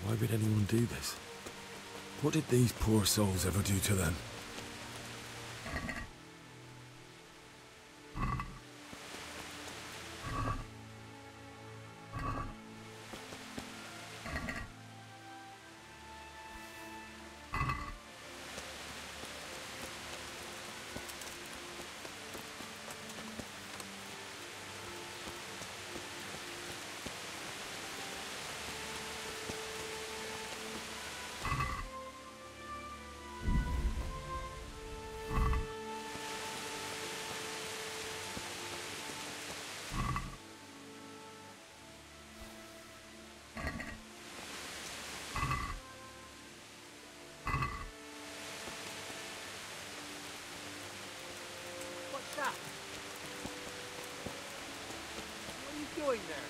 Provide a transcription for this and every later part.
Why would anyone do this? What did these poor souls ever do to them? What's that? What are you doing there?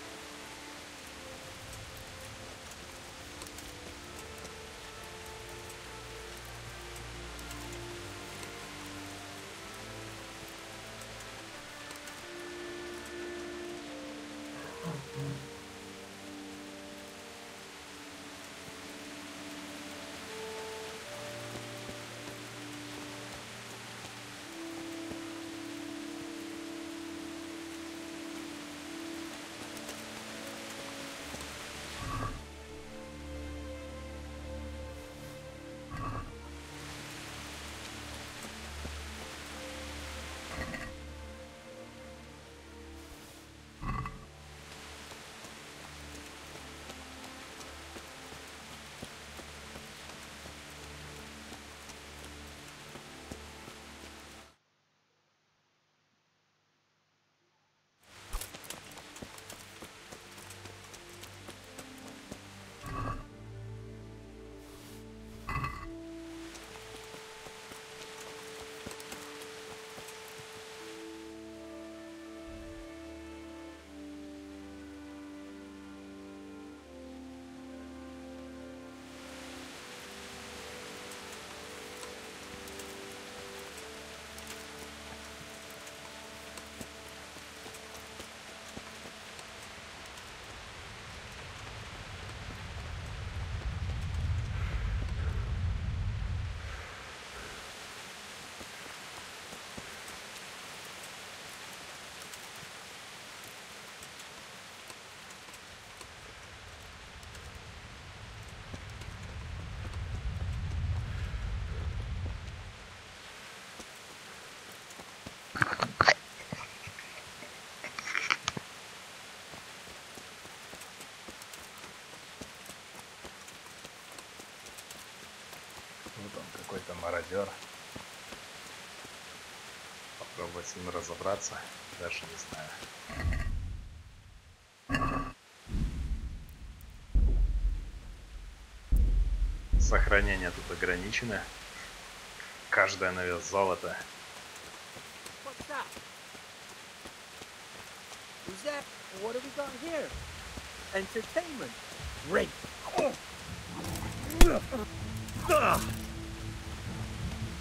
Вот он, какой-то мародер. Попробовать с ним разобраться, даже не знаю. Сохранение тут ограничено. Каждая на вес золота. What's that? Who's that? What have we got here? Entertainment. Great.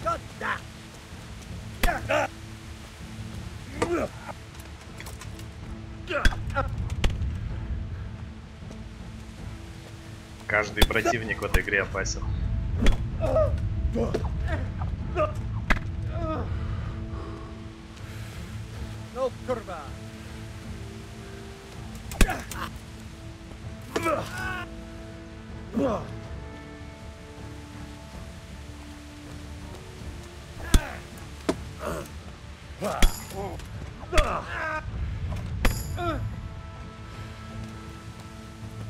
Got that. Каждый противник в этой игре опасен. No curva.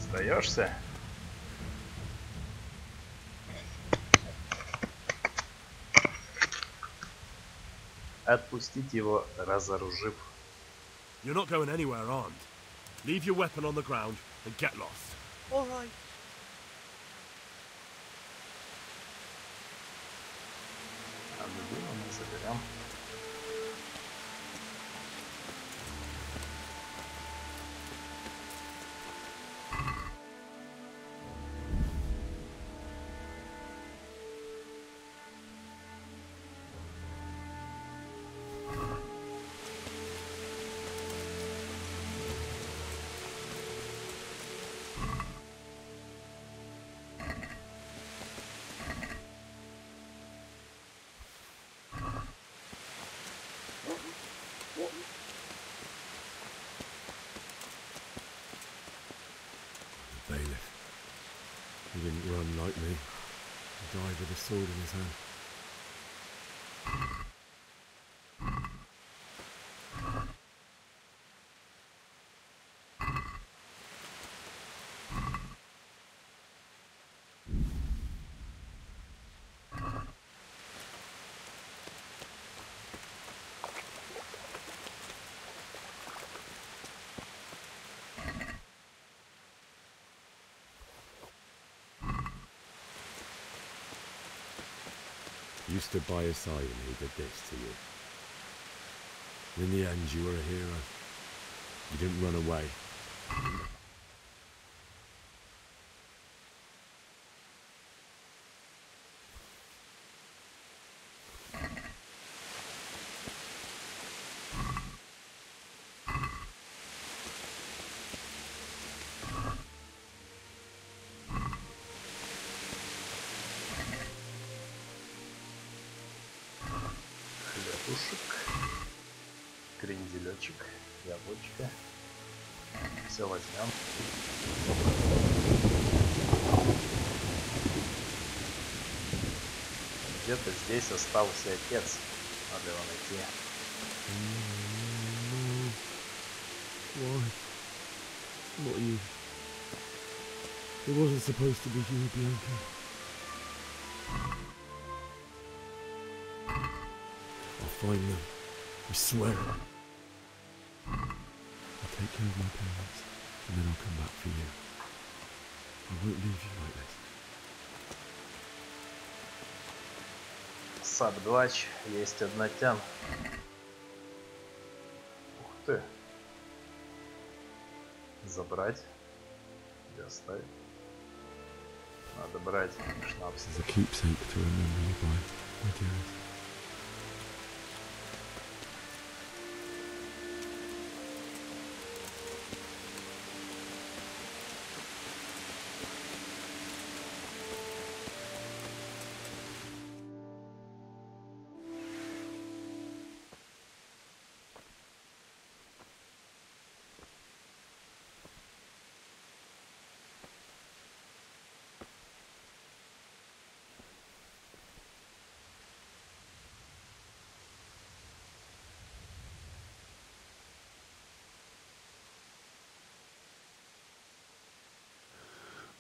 Сдаешься? Отпустить его, разоружив. You're not going anywhere armed. Leave your weapon on the ground and get lost. All right. А любимого мы заберем. run like me. He died with a sword in his hand. You stood by his side and he did this to you. In the end, you were a hero. You didn't run away. Хлебушек, кренделечек, яблочко. Все возьмем. Где-то здесь остался отец. Надо его найти. Why? Not you. It wasn't supposed to be you, Bianca. I'll find them. I swear. I'll take care of my parents, and then I'll come back for you. I won't leave you like this. Сабдвач, есть однотян. Ух ты. Забрать. Или оставить? Надо брать шнапс. As a keepsake to remember you by, my dearest.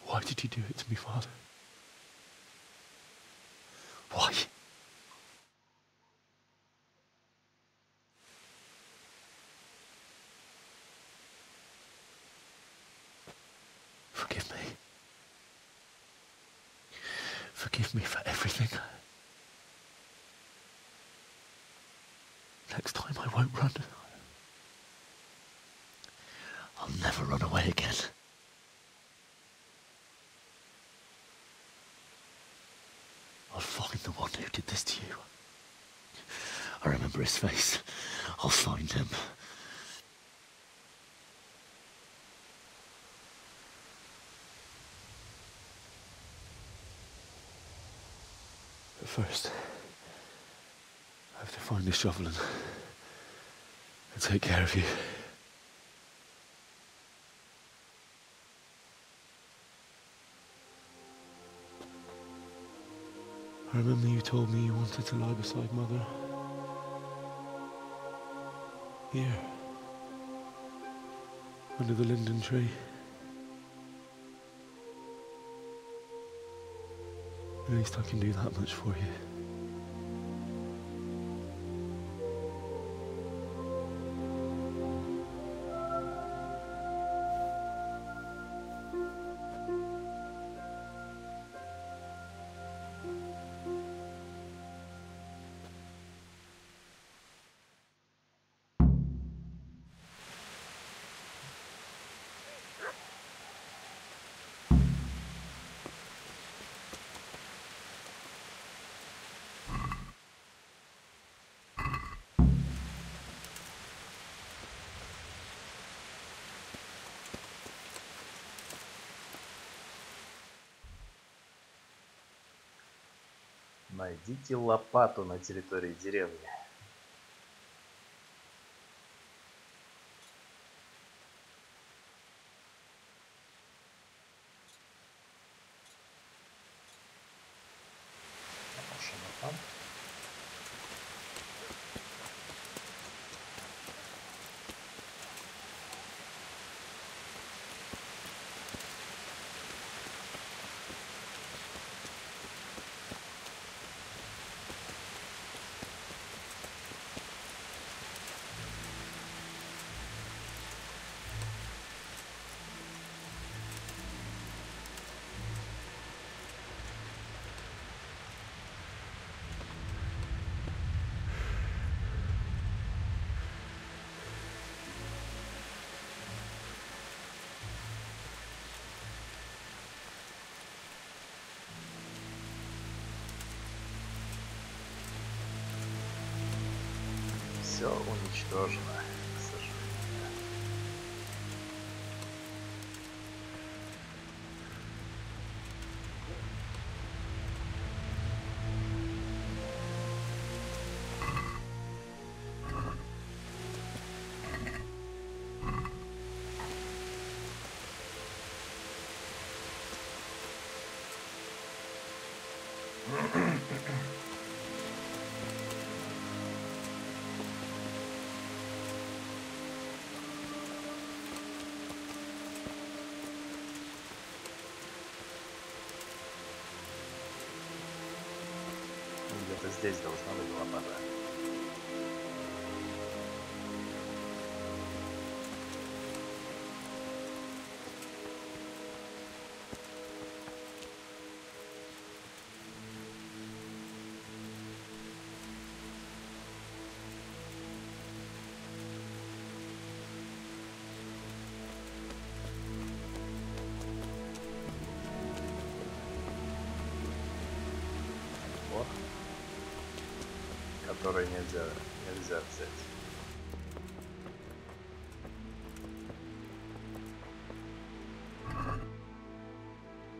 Why did you do it to me, Father? Why? Forgive me. Forgive me for everything. Next time I won't run. I'll never run away again. I'll find the one who did this to you. I remember his face. I'll find him. But first, I have to find the shovel and take care of you. I remember you told me you wanted to lie beside Mother. Here. Under the linden tree. At least I can do that much for you. Найдите лопату на территории деревни. Там. Все уничтожено, к сожалению. Где-то здесь должна быть лопата. Вот. Который нельзя взять.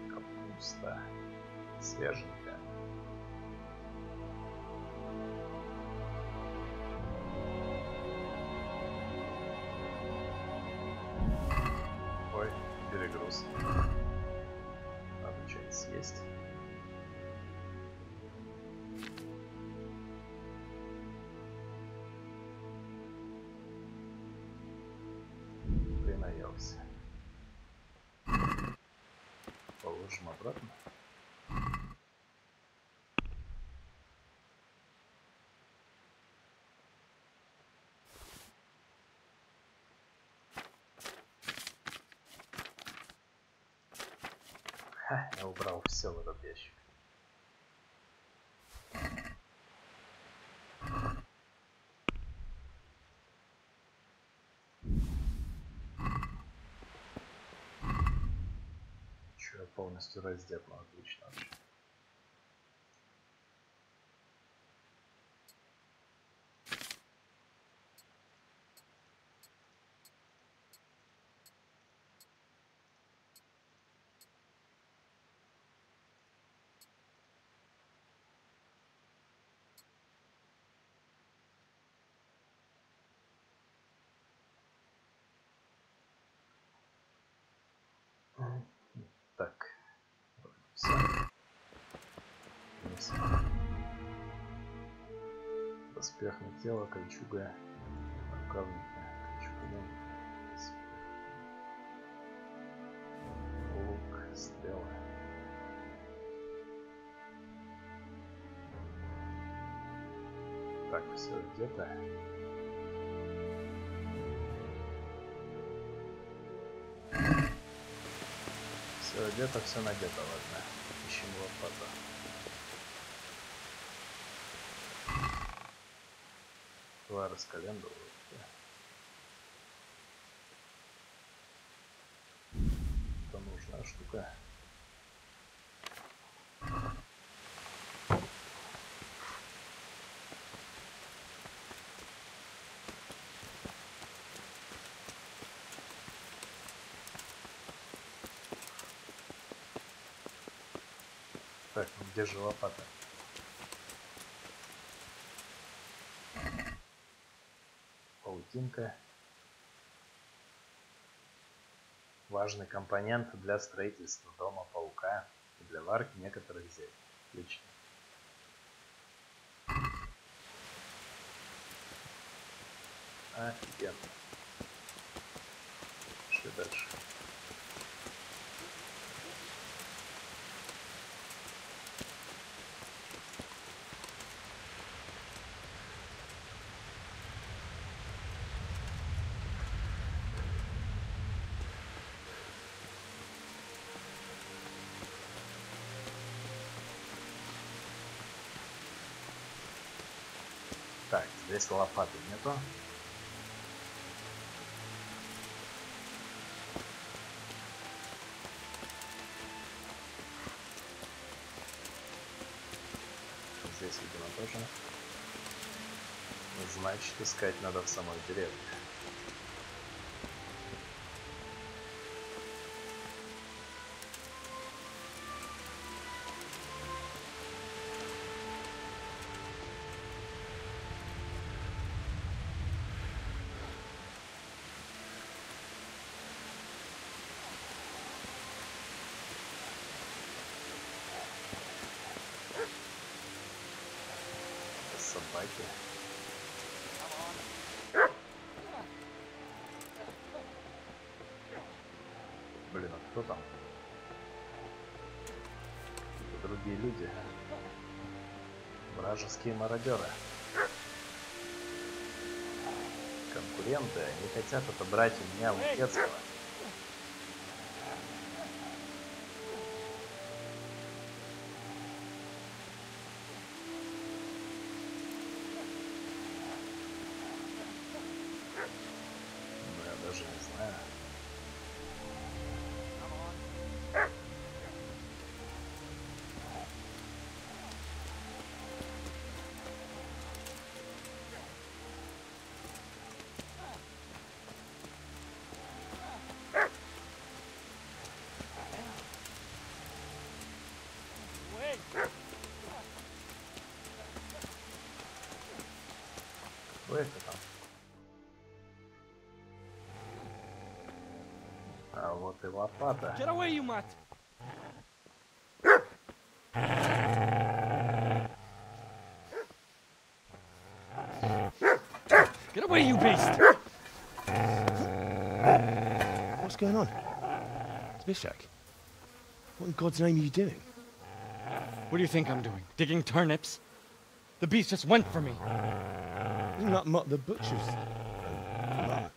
Капуста свеженькая. Ой, перегруз. Надо что-нибудь съесть. Наелся. Положим обратно. Ха, я убрал все в этот ящик. Че, я полностью раздет, ну отлично вообще. Так, все. Доспех на тело, кольчуга, рукавники, кольчуга, лук, стрелы. Так, все где-то. Все одето, все надето, ладно. Ищем лопату. Два раскалендулы. Это нужная штука. Так, ну где же лопата? Паутинка. Важный компонент для строительства дома паука и для варки некоторых зелий. Отлично. Офигенно. Что дальше? Так, здесь лопаты нету. Здесь, видимо, тоже. Значит, искать надо в самой деревне. Собаки. Блин, а кто там? Это другие люди. Вражеские мародеры. Конкуренты, они хотят отобрать у меня Лукецкого. Ну, я даже не знаю. Кто это там? А вот и лопата. Get away, you mutt! Get away, you beast! What's going on? Zbyszek, what in God's name are you doing? What do you think I'm doing? Digging turnips? The beast just went for me. Isn't that Mutt the butcher's? Mutt.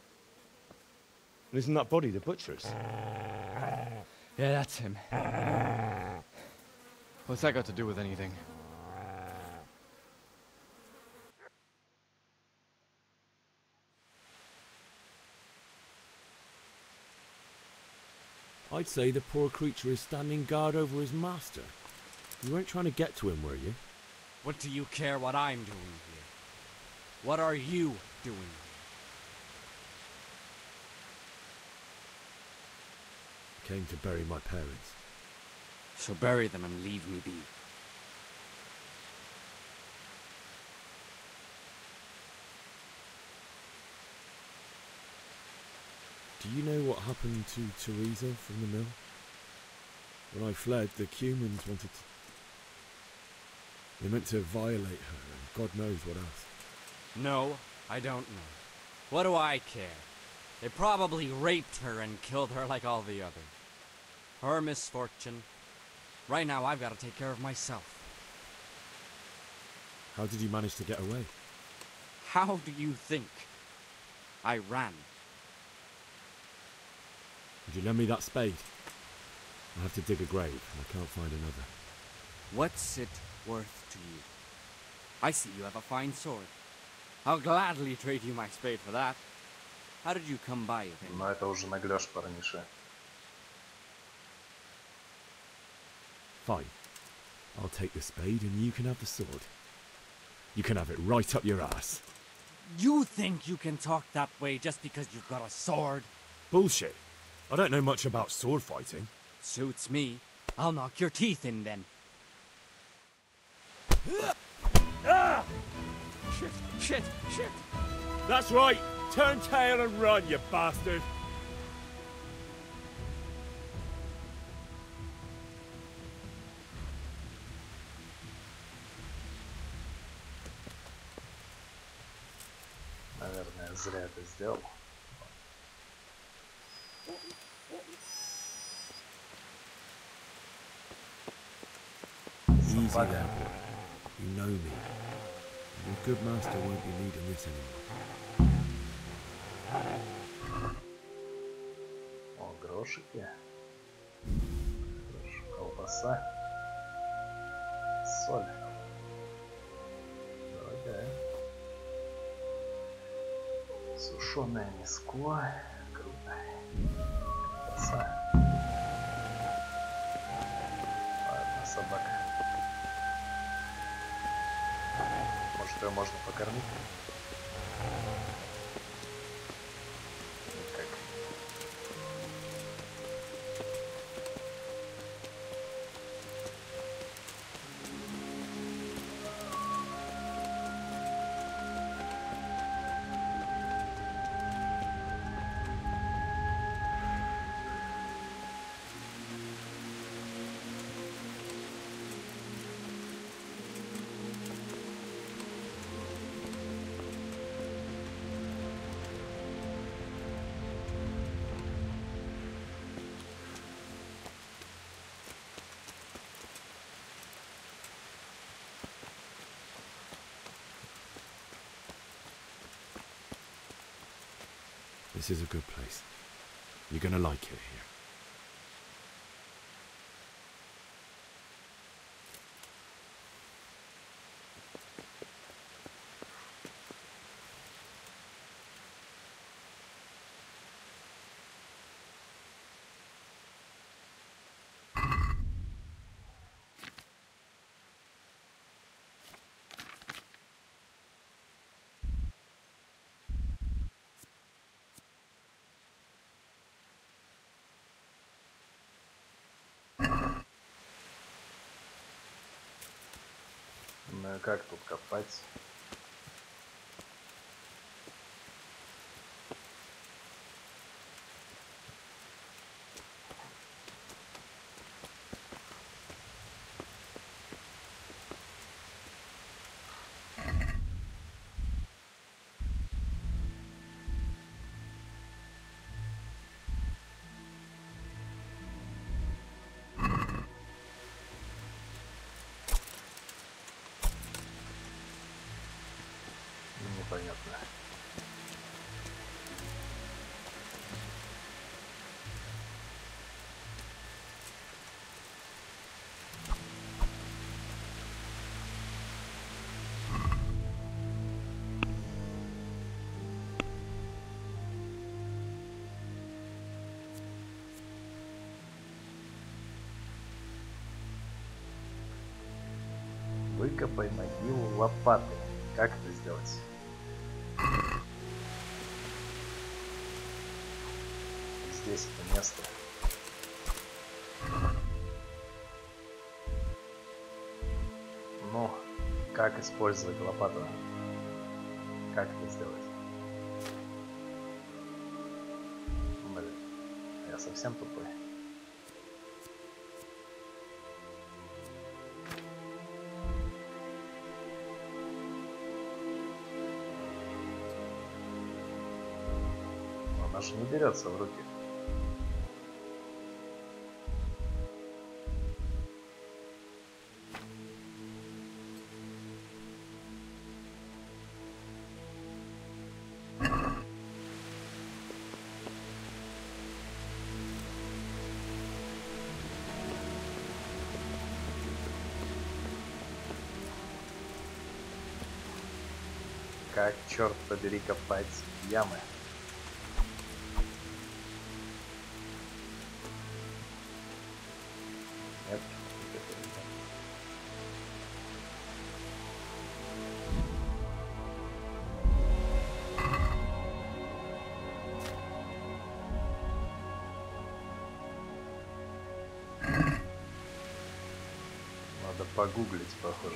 Isn't that body the butcher's? Yeah, that's him. What's that got to do with anything? I'd say the poor creature is standing guard over his master. You weren't trying to get to him, were you? What do you care what I'm doing here? What are you doing here? I came to bury my parents. So bury them and leave me be. Do you know what happened to Teresa from the mill? When I fled, the humans wanted to... They meant to violate her, and God knows what else. No, I don't know. What do I care? They probably raped her and killed her like all the others. Her misfortune. Right now, I've got to take care of myself. How did you manage to get away? How do you think? I ran. Would you lend me that spade? I have to dig a grave, and I can't find another. What's it worth to you? I see you have a fine sword. I'll gladly trade you my spade for that. How did you come by it? Но это уже наглёшь, парниша. Fine. I'll take the spade, and you can have the sword. You can have it right up your ass. You think you can talk that way just because you've got a sword? Bullshit. I don't know much about sword fighting. Suits me. I'll knock your teeth in then. Shit! That's right! Turn tail and run, you bastard! наверное, зря это сделал. Easy Собака. there, boy. You know me. Your good master won't be needing this anymore. О, грошики. Хорошо. Колбаса. Соль. Дорогая. Сушеное мяско. Круто. Колбаса. Ладно, собака. Может, ее можно покормить? Никак. This is a good place. You're gonna like it here. Ну и как тут копать? Непонятно. Выкопай могилу лопатой. Как это сделать? Здесь это место. Ну, как использовать лопату? Как это сделать? Блин, я совсем тупой. Она же не берется в руки. Как, черт побери, копать ямы? Нет? Надо погуглить, похоже.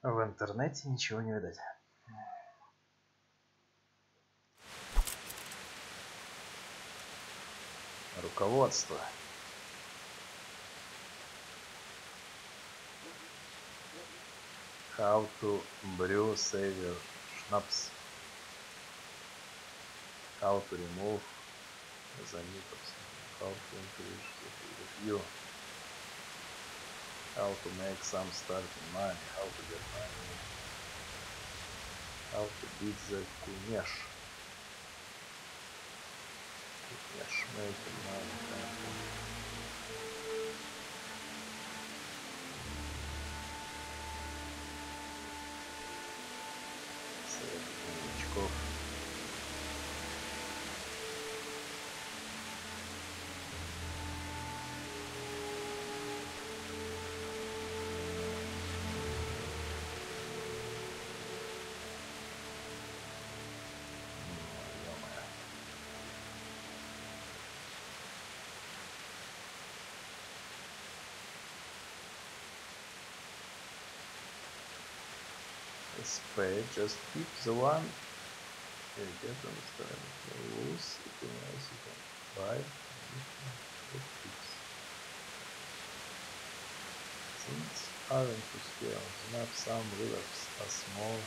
В интернете ничего не видать. Руководство. How to brew savior schnapps. How to remove the nipples. How to increase the review. How to make some starting money. How to get money. How to beat the kunesh. Kunesh making money. Совет новичков. This page just keep the one you get on the start. You lose it unless you can buy the tips. Things aren't to scale. Not some rivers are small.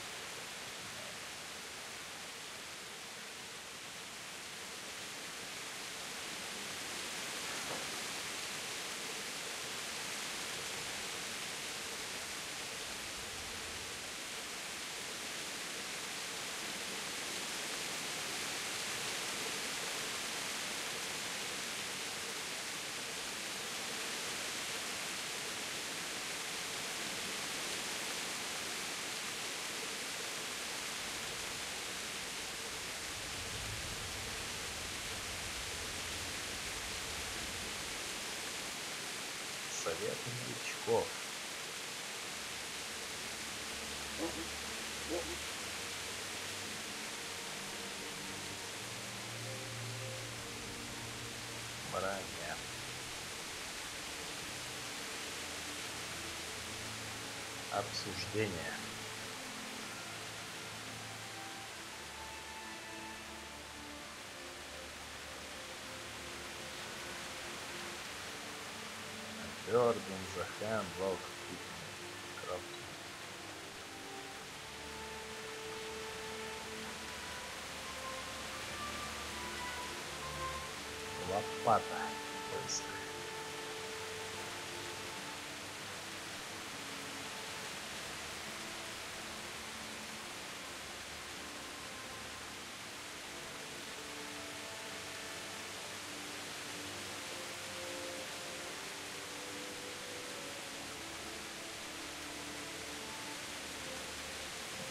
Совет новичков. Броня. Обсуждение. Bird in the hand while cooking crafting. Лопата. Поиск.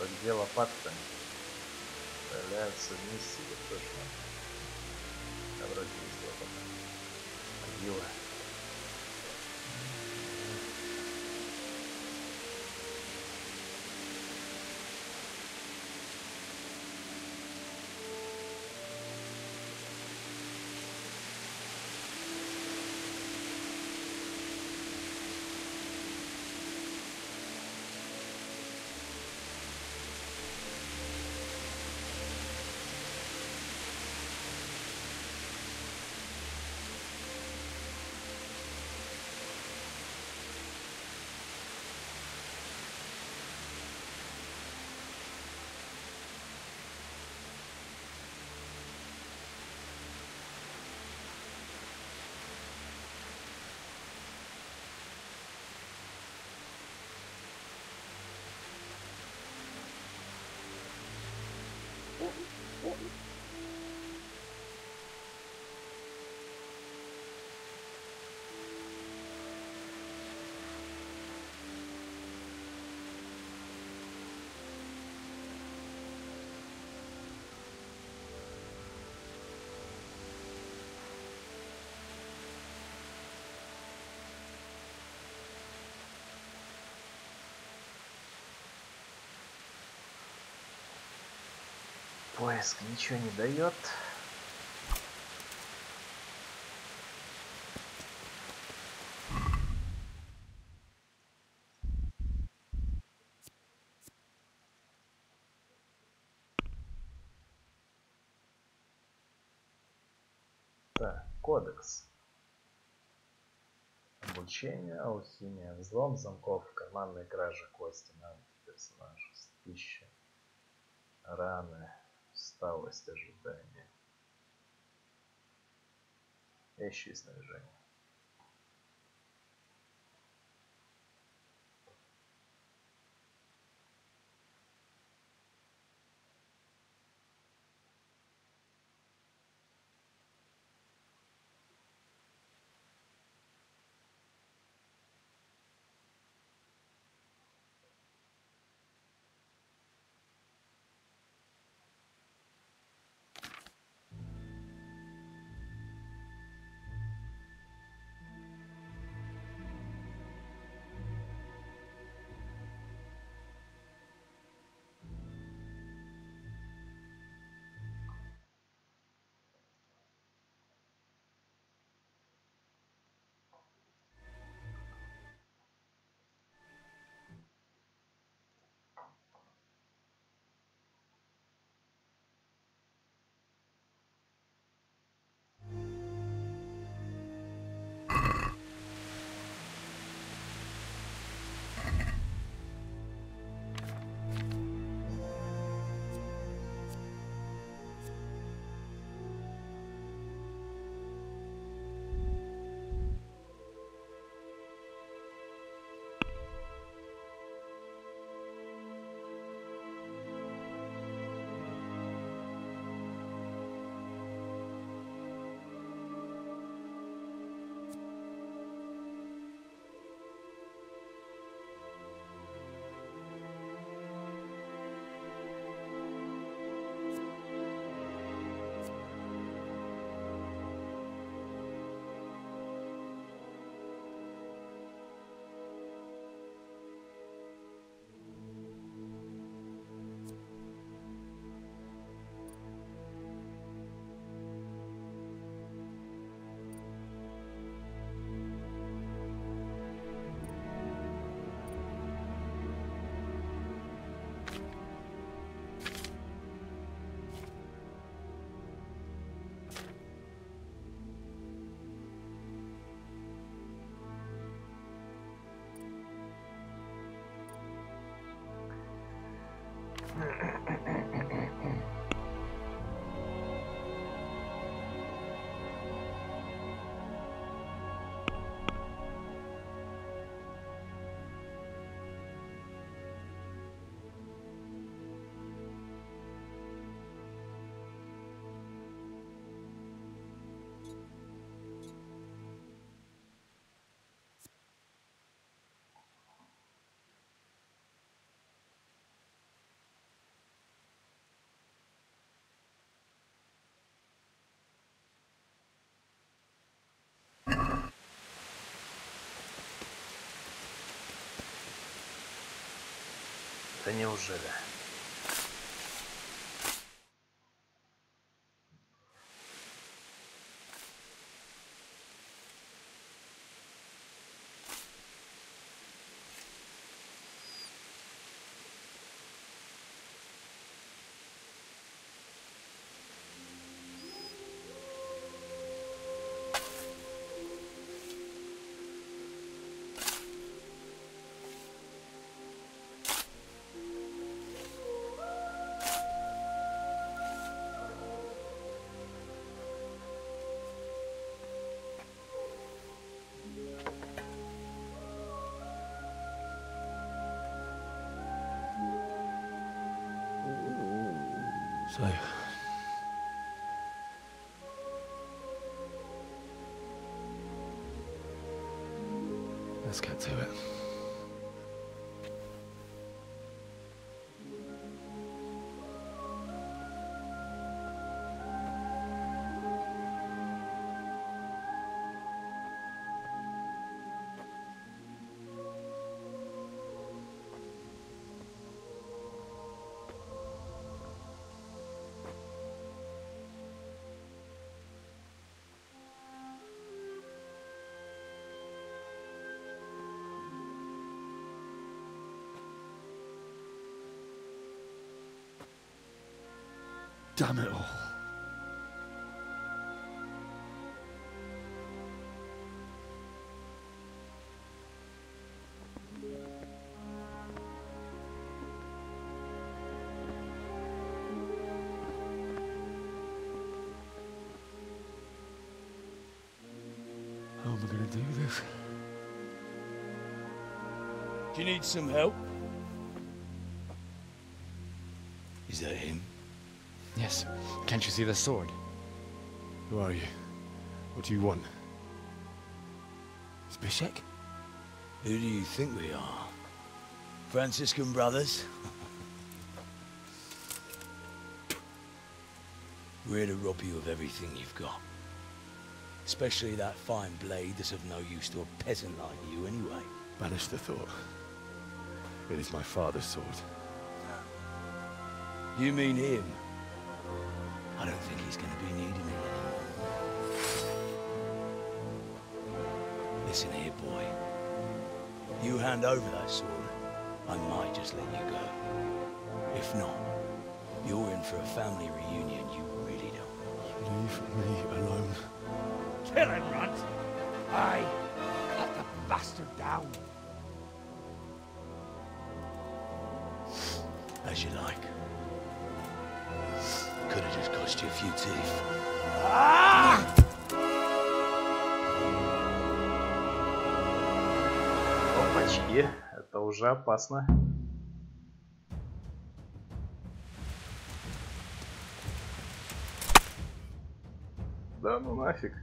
Это где лопата-то? Появляется миссия, точно. Да, вроде есть лопата. Могила. Поиск ничего не дает. кодекс. Обучение, алхимия, взлом замков, карманные кражи, кости, навыки персонажа, пища, раны, усталость, ожидание. Вещи и снаряжение. Да неужели? So, let's get to it. Damn it all. we're gonna do this. Do you need some help? Is that him? Yes. Can't you see the sword? Who are you? What do you want? Zbyszek? Who do you think we are? Franciscan brothers? We're here to rob you of everything you've got. Especially that fine blade that's of no use to a peasant like you anyway. Banish the thought. It is my father's sword. You mean him? I don't think he's going to be needing it anymore. Listen here, boy. You hand over that sword, I might just let you go. If not, you're in for a family reunion you really don't want. Leave me alone. Kill him, Runt! Aye, cut the bastard down. As you like. Could have just cost you a few teeth. Опачки, это уже опасно. Да ну нафиг.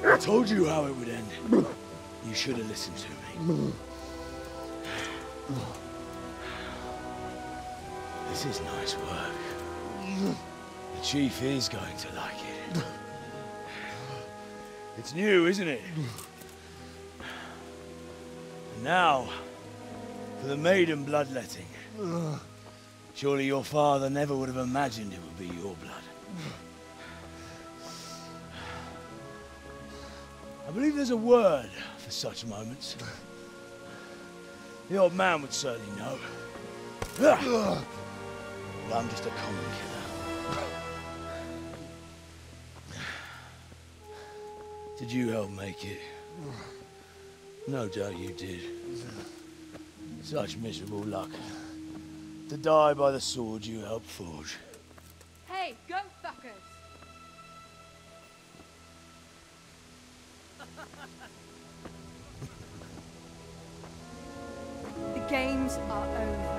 I told you how it would end. You should have listened to me. This is nice work. The chief is going to like it. It's new, isn't it? And now, for the maiden bloodletting. Surely your father never would have imagined it would be your blood. I believe there's a word for such moments. The old man would certainly know. But I'm just a common killer. Did you help make it? No doubt you did. Such miserable luck. To die by the sword you helped forge. Hey, go fuckers! The games are over.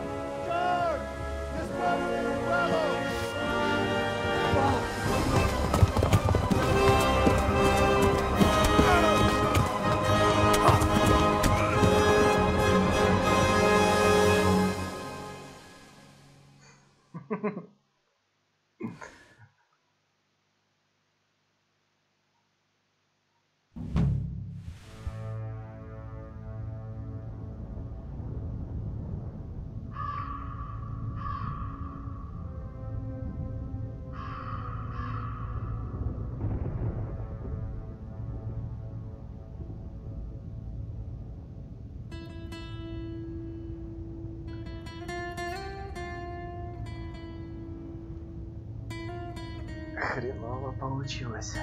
Хреново получилось.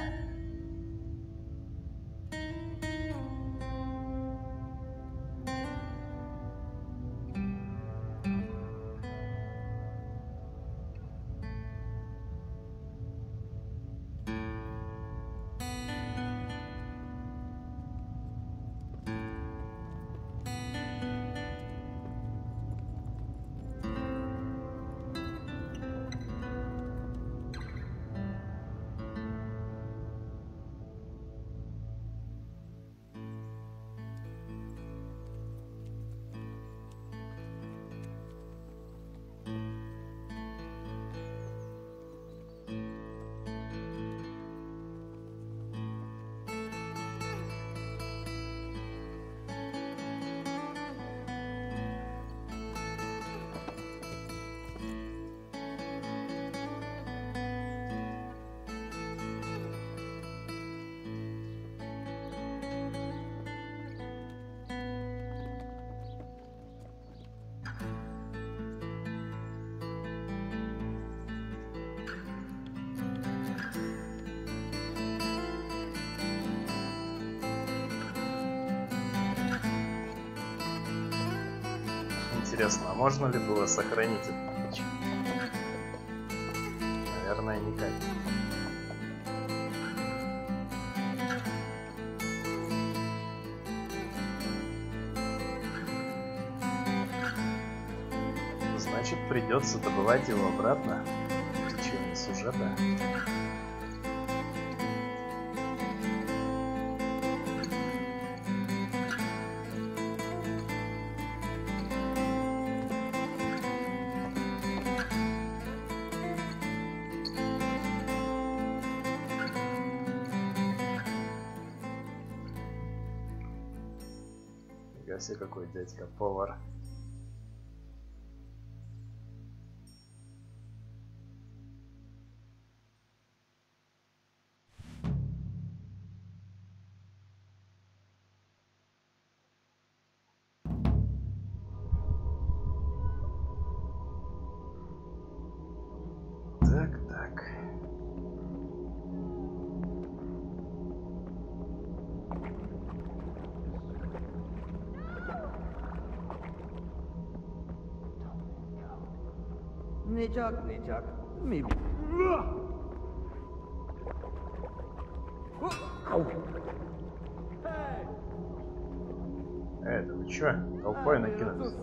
Интересно, а можно ли было сохранить этот ключ? Наверное, никак. Значит, придется добывать его обратно в течение сюжета. Нифига себе, какой дядька повар. Так. Ничок. Ми. Это вы чё? Толпой накинулись.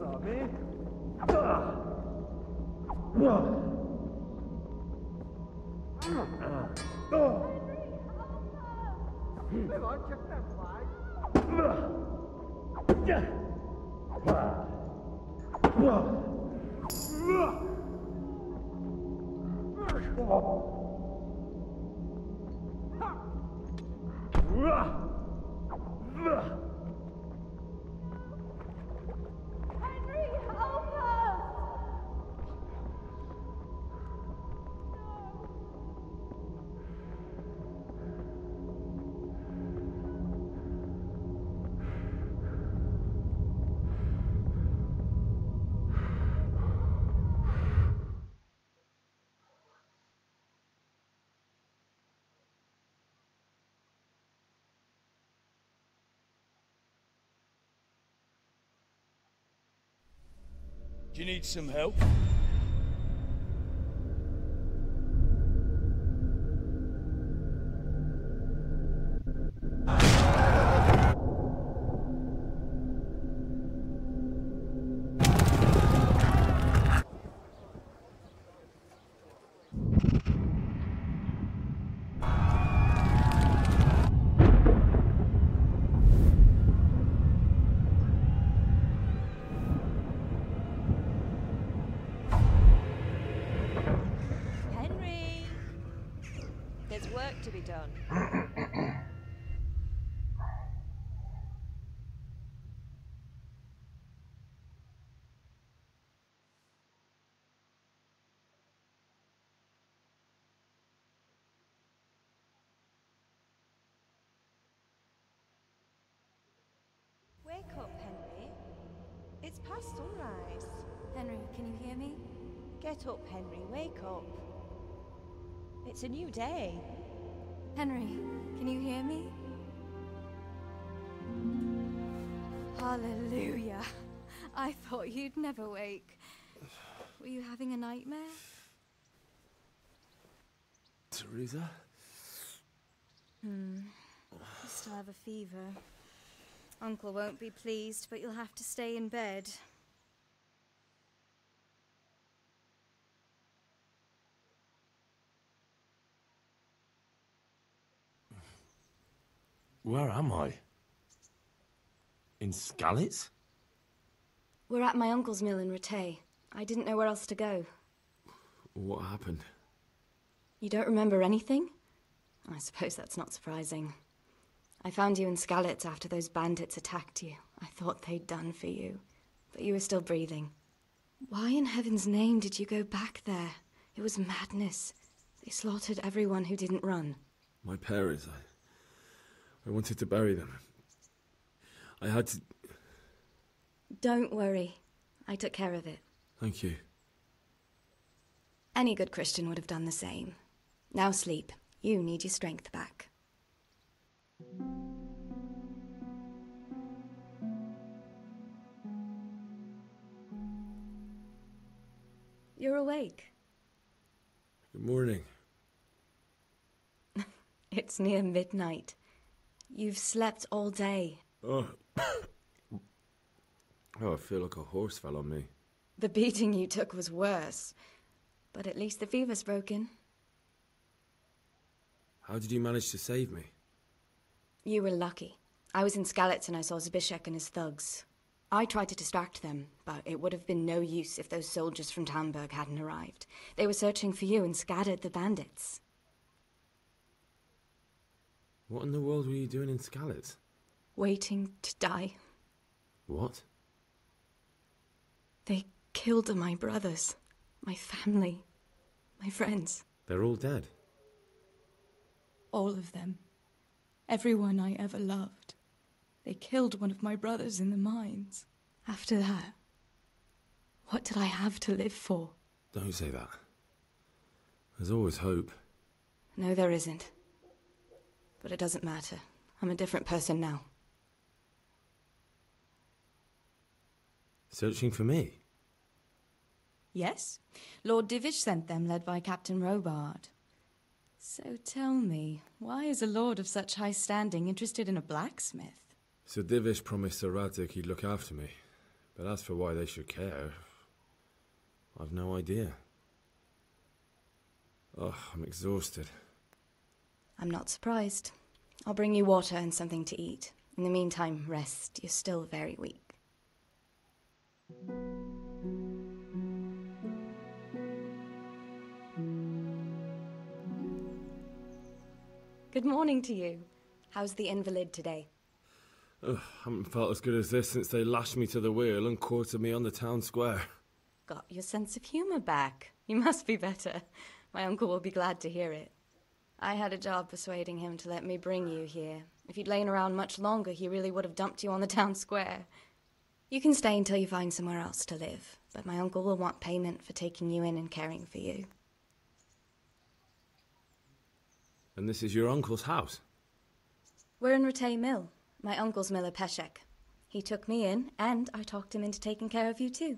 Henry, help us! Do you need some help? Henry! There's work to be done. Wake up, Henry. It's past sunrise. Henry, can you hear me? Get up, Henry. Wake up. It's a new day. Henry, can you hear me? Hallelujah. I thought you'd never wake. Were you having a nightmare? Teresa? You still have a fever. Uncle won't be pleased, but you'll have to stay in bed. Where am I? In Skalitz? We're at my uncle's mill in Rattay. I didn't know where else to go. What happened? You don't remember anything? I suppose that's not surprising. I found you in Skalitz after those bandits attacked you. I thought they'd done for you, but you were still breathing. Why in heaven's name did you go back there? It was madness. They slaughtered everyone who didn't run. My parents, I wanted to bury them. I had to... Don't worry. I took care of it. Thank you. Any good Christian would have done the same. Now sleep. You need your strength back. You're awake. Good morning. It's near midnight. You've slept all day. Oh. Oh, I feel like a horse fell on me. The beating you took was worse. But at least the fever's broken. How did you manage to save me? You were lucky. I was in Skalitz and I saw Zbyszek and his thugs. I tried to distract them, but it would have been no use if those soldiers from Tamburg hadn't arrived. They were searching for you and scattered the bandits. What in the world were you doing in Skalitz? Waiting to die. What? They killed my brothers, my family, my friends. They're all dead. All of them. Everyone I ever loved. They killed one of my brothers in the mines. After that, what did I have to live for? Don't say that. There's always hope. No, there isn't. But it doesn't matter. I'm a different person now. Searching for me? Yes. Lord Divish sent them, led by Captain Robard. So tell me, why is a lord of such high standing interested in a blacksmith? Sir Divish promised Sir Radzig he'd look after me. But as for why they should care, I've no idea. Oh, I'm exhausted. I'm not surprised. I'll bring you water and something to eat. In the meantime, rest. You're still very weak. Good morning to you. How's the invalid today? Haven't felt as good as this since they lashed me to the wheel and quartered me on the town square. Got your sense of humour back. You must be better. My uncle will be glad to hear it. I had a job persuading him to let me bring you here. If you'd lain around much longer, he really would have dumped you on the town square. You can stay until you find somewhere else to live, but my uncle will want payment for taking you in and caring for you. And this is your uncle's house? We're in Ratay Mill. My uncle's miller Peshek. He took me in, and I talked him into taking care of you too.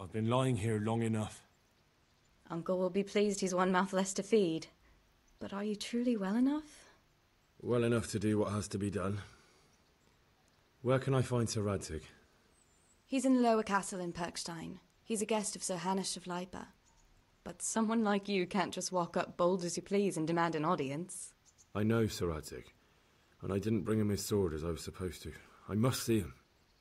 I've been lying here long enough. Uncle will be pleased he's one mouth less to feed. But are you truly well enough? Well enough to do what has to be done. Where can I find Sir Radzig? He's in the lower castle in Perkstein. He's a guest of Sir Hanush of Leipa. But someone like you can't just walk up bold as you please and demand an audience. I know Sir Radzig, and I didn't bring him his sword as I was supposed to. I must see him.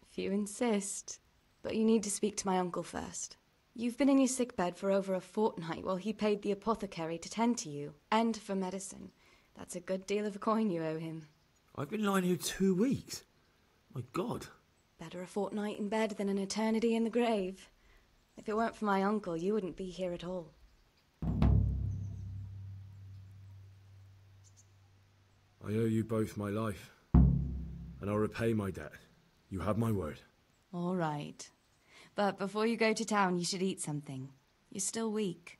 If you insist. But you need to speak to my uncle first. You've been in your sickbed for over a fortnight while he paid the apothecary to tend to you, and for medicine. That's a good deal of coin you owe him. I've been lying here 2 weeks. My God. Better a fortnight in bed than an eternity in the grave. If it weren't for my uncle, you wouldn't be here at all. I owe you both my life, and I'll repay my debt. You have my word. All right. But before you go to town, you should eat something. You're still weak.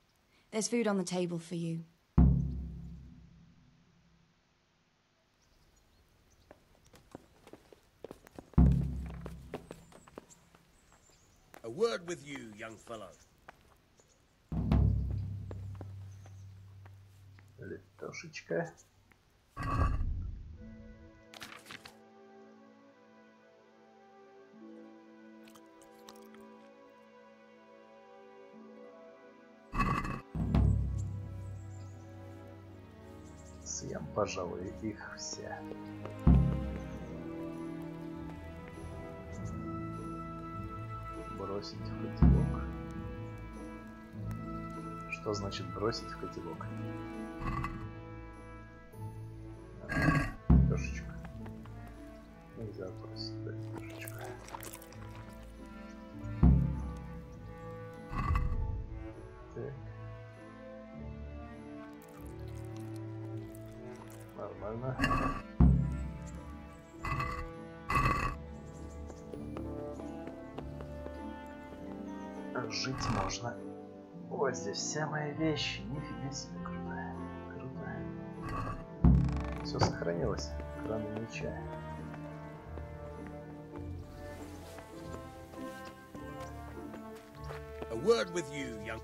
There's food on the table for you. A word with you, young fellow. Лепешечка. Съем, пожалуй, их все. Бросить в котелок. Что значит бросить в котелок? Лепешечку. Нельзя бросить лепешечку. Так. Нормально. Жить можно. Вот здесь все мои вещи. Нифига себе крутая. Круто. Все сохранилось, кроме меча. word with you, young...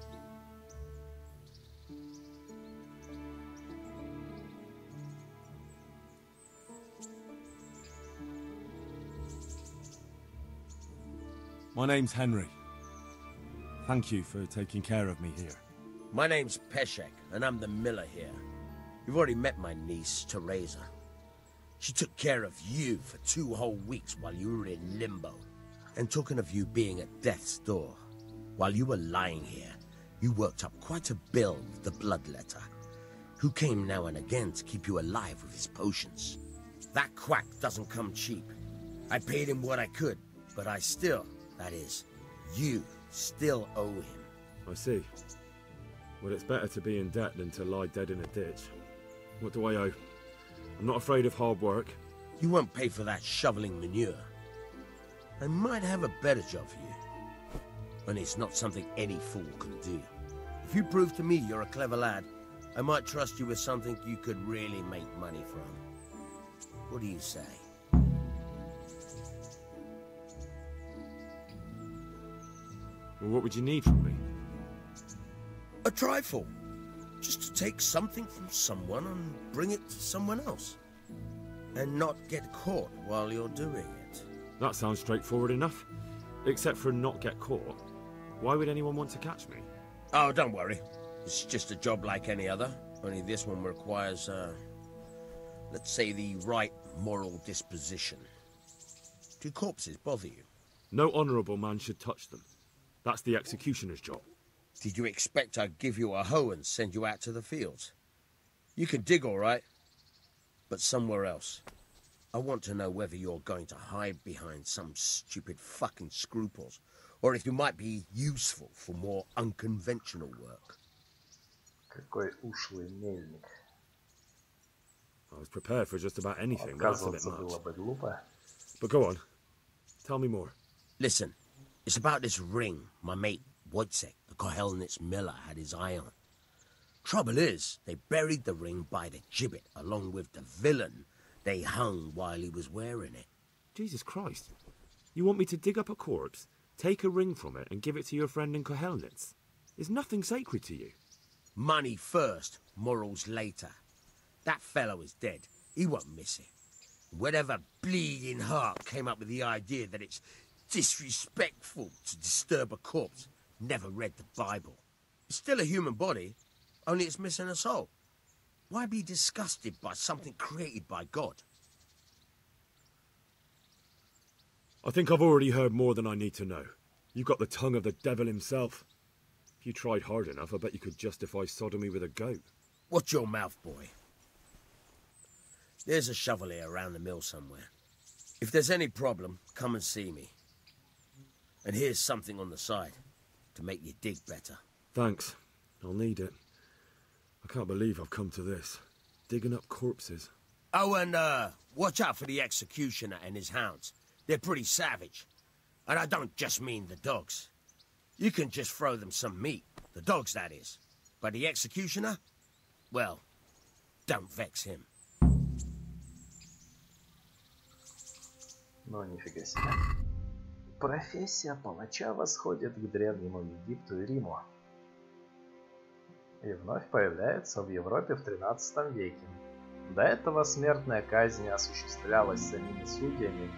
My name's Henry. Thank you for taking care of me here. My name's Peshek, and I'm the miller here. You've already met my niece, Teresa. She took care of you for 2 whole weeks while you were in limbo. And talking of you being at death's door, while you were lying here, you worked up quite a bill with the bloodletter, who came now and again to keep you alive with his potions. That quack doesn't come cheap. I paid him what I could, but I still, that is, you still owe him. I see. Well, it's better to be in debt than to lie dead in a ditch. What do I owe? I'm not afraid of hard work. You won't pay for that shoveling manure. I might have a better job for you. And it's not something any fool can do. If you prove to me you're a clever lad, I might trust you with something you could really make money from. What do you say? Well, what would you need from me? A trifle. Just to take something from someone and bring it to someone else. And not get caught while you're doing it. That sounds straightforward enough. Except for not get caught. Why would anyone want to catch me? Oh, don't worry. It's just a job like any other. Only this one requires, let's say, the right moral disposition. Do corpses bother you? No honourable man should touch them. That's the executioner's job. Did you expect I'd give you a hoe and send you out to the fields? You can dig all right, but somewhere else. I want to know whether you're going to hide behind some stupid fucking scruples, or if you might be useful for more unconventional work. Какой ушлый мельник. I was prepared for just about anything, but that's a bit Отказываться было much. бы глупо. But go on. Tell me more. Listen, it's about this ring my mate Wojciech, the Kohelnitz miller, had his eye on. Trouble is, they buried the ring by the gibbet along with the villain they hung while he was wearing it. Jesus Christ. You want me to dig up a corpse, take a ring from it, and give it to your friend in Kohelnitz? Is nothing sacred to you? Money first, morals later. That fellow is dead. He won't miss it. Whatever bleeding heart came up with the idea that it's disrespectful to disturb a corpse never read the Bible. It's still a human body, only it's missing a soul. Why be disgusted by something created by God? I think I've already heard more than I need to know. You've got the tongue of the devil himself. If you tried hard enough, I bet you could justify sodomy with a goat. Watch your mouth, boy. There's a shovel here around the mill somewhere. If there's any problem, come and see me. And here's something on the side to make you dig better. Thanks. I'll need it. I can't believe I've come to this. Digging up corpses. Oh, and watch out for the executioner and his hounds. They're pretty savage. And I don't just mean the dogs. You can just throw them some meat. The dogs, that is. But the executioner? Well, don't vex him. Ну, нифига себе. Профессия палача восходит к Древнему Египту и Риму. И вновь появляется в Европе в XIII веке. До этого смертная казнь осуществлялась самими судьями,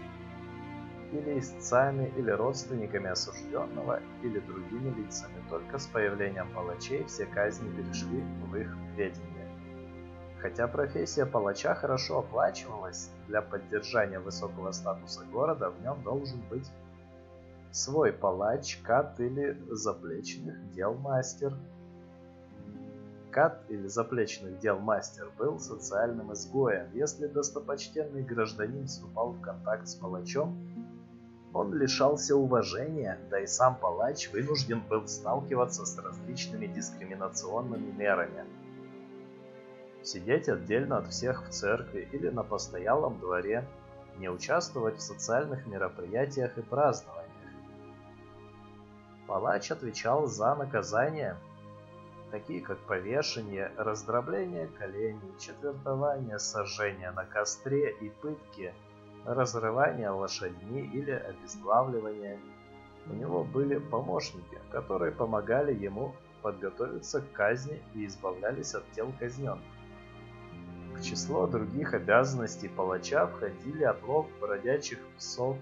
или истцами, или родственниками осужденного, или другими лицами. Только с появлением палачей все казни перешли в их ведение. Хотя профессия палача хорошо оплачивалась, для поддержания высокого статуса города в нем должен быть свой палач, кат или заплечных дел мастер. Кат или заплечных дел мастер был социальным изгоем. Если достопочтенный гражданин вступал в контакт с палачом, он лишался уважения, да и сам палач вынужден был сталкиваться с различными дискриминационными мерами. Сидеть отдельно от всех в церкви или на постоялом дворе, не участвовать в социальных мероприятиях и празднованиях. Палач отвечал за наказания, такие как повешение, раздробление коленей, четвертование, сожжение на костре и пытки, разрывание лошадьми или обезглавливание. У него были помощники, которые помогали ему подготовиться к казни и избавлялись от тел казненных. В число других обязанностей палача входили отлов бродячих псов,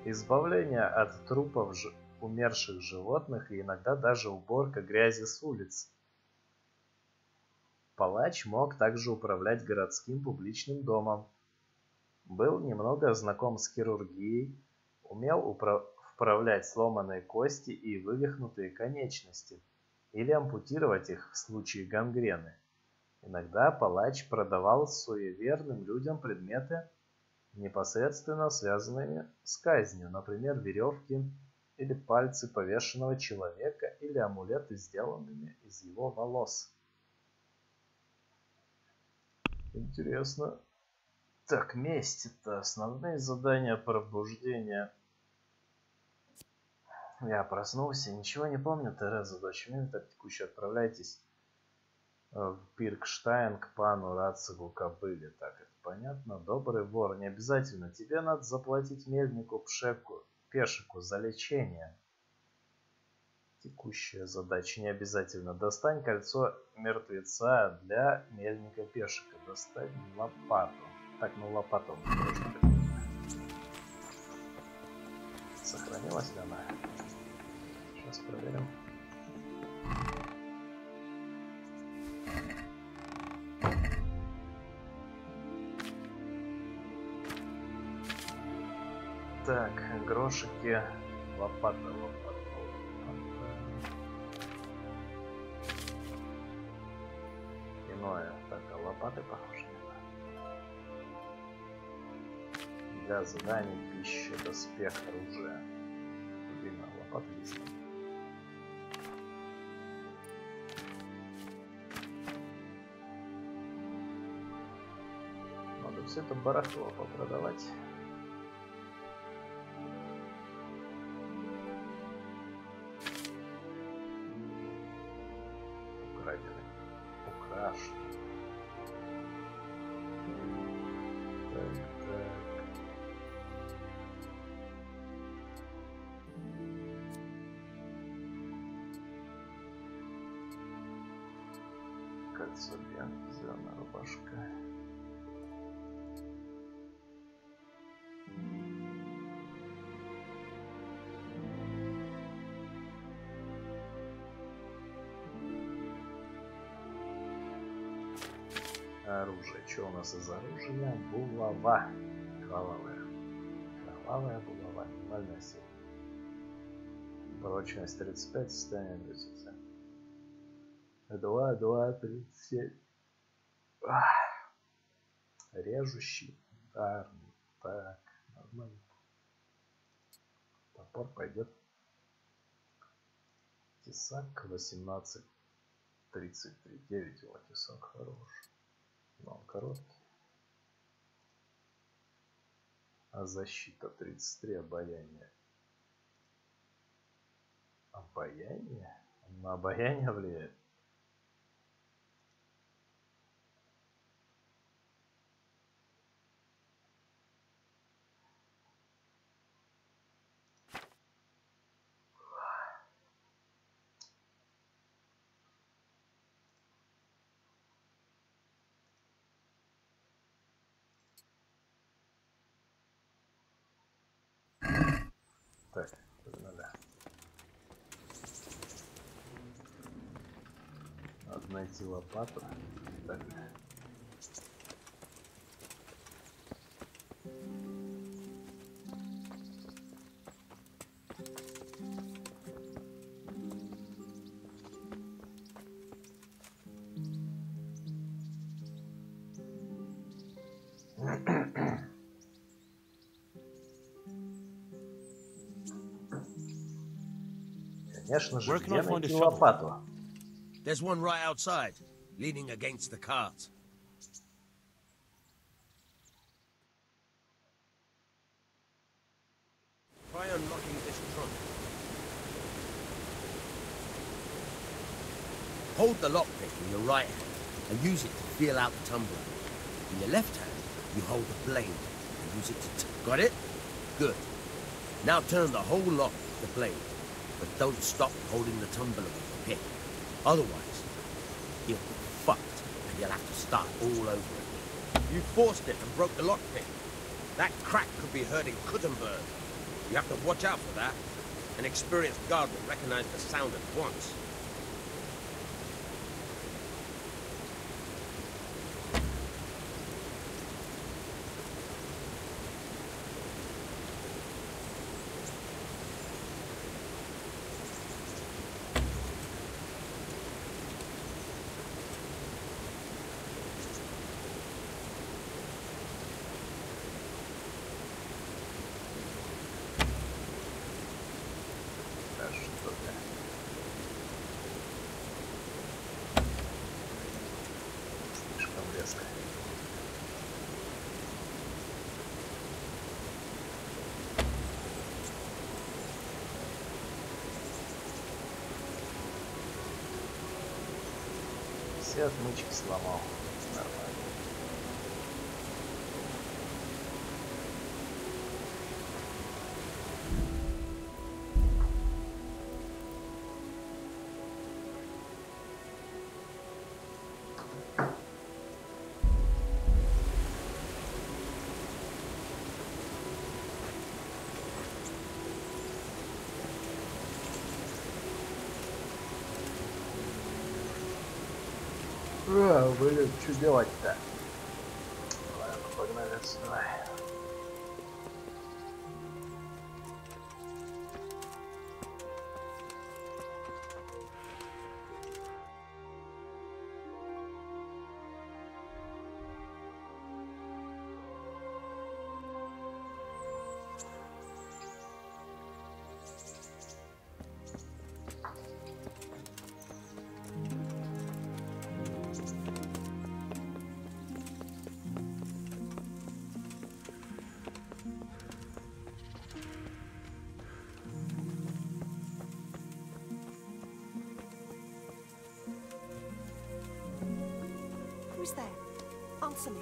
избавление от трупов умерших животных и иногда даже уборка грязи с улиц. Палач мог также управлять городским публичным домом, был немного знаком с хирургией, умел вправлять сломанные кости и вывихнутые конечности или ампутировать их в случае гангрены. Иногда палач продавал суеверным людям предметы, непосредственно связанные с казнью, например, веревки или пальцы повешенного человека или амулеты, сделанными из его волос. Интересно. Так, месть — это основные задания пробуждения. Я проснулся, ничего не помню, Тереза, дочь Минта, текуще отправляйтесь в Пиркштайн к пану Рацигу Кобыле. Так, это понятно. Добрый вор, не обязательно. Тебе надо заплатить мельнику Пешику за лечение. Текущая задача, не обязательно. Достань кольцо мертвеца для мельника Пешика. Достань лопату. Так, ну лопату. Сохранилась ли она? Сейчас проверим. Так, грошики, лопата. Иное. Так, а лопаты похоже нет. Для заданий, пища, доспех, оружие. Видно, лопаты есть. Надо все это барахло попродавать. Украшен. Так. Кольцо бьянки, зеленая рубашка. Оружие. Что у нас из оружия? Булава. Кровавая. Кровавая булава. Минимальная сила. Прочность 35, состояние 37. 2, 37. Режущий. Ударный. Так, нормально. Топор пойдет. Тесак 18, 33, 9 его тесак хороший. Но он короткий. А защита 33, обаяние. Обаяние? Он на обаяние влияет? Так, погнали. Надо найти лопату. Так. Конечно же, где найти лопату? There's one right outside, leaning against the cart. Try unlocking this trunk. Hold the lockpick in your right hand and use it to feel out the tumbler. In your left hand, you hold the blade and use it to got it? Good. Now turn the whole lock the blade, but don't stop holding the tumbler with the pick. Otherwise, you'll be fucked, and you'll have to start all over again. You forced it and broke the lockpick. That crack could be heard in Kuttenberg. You have to watch out for that. An experienced guard will recognize the sound at once. Все отмычки сломал. Нормально. Блин, что делать-то? Ладно, погнали отсюда. Who's there? Answer me.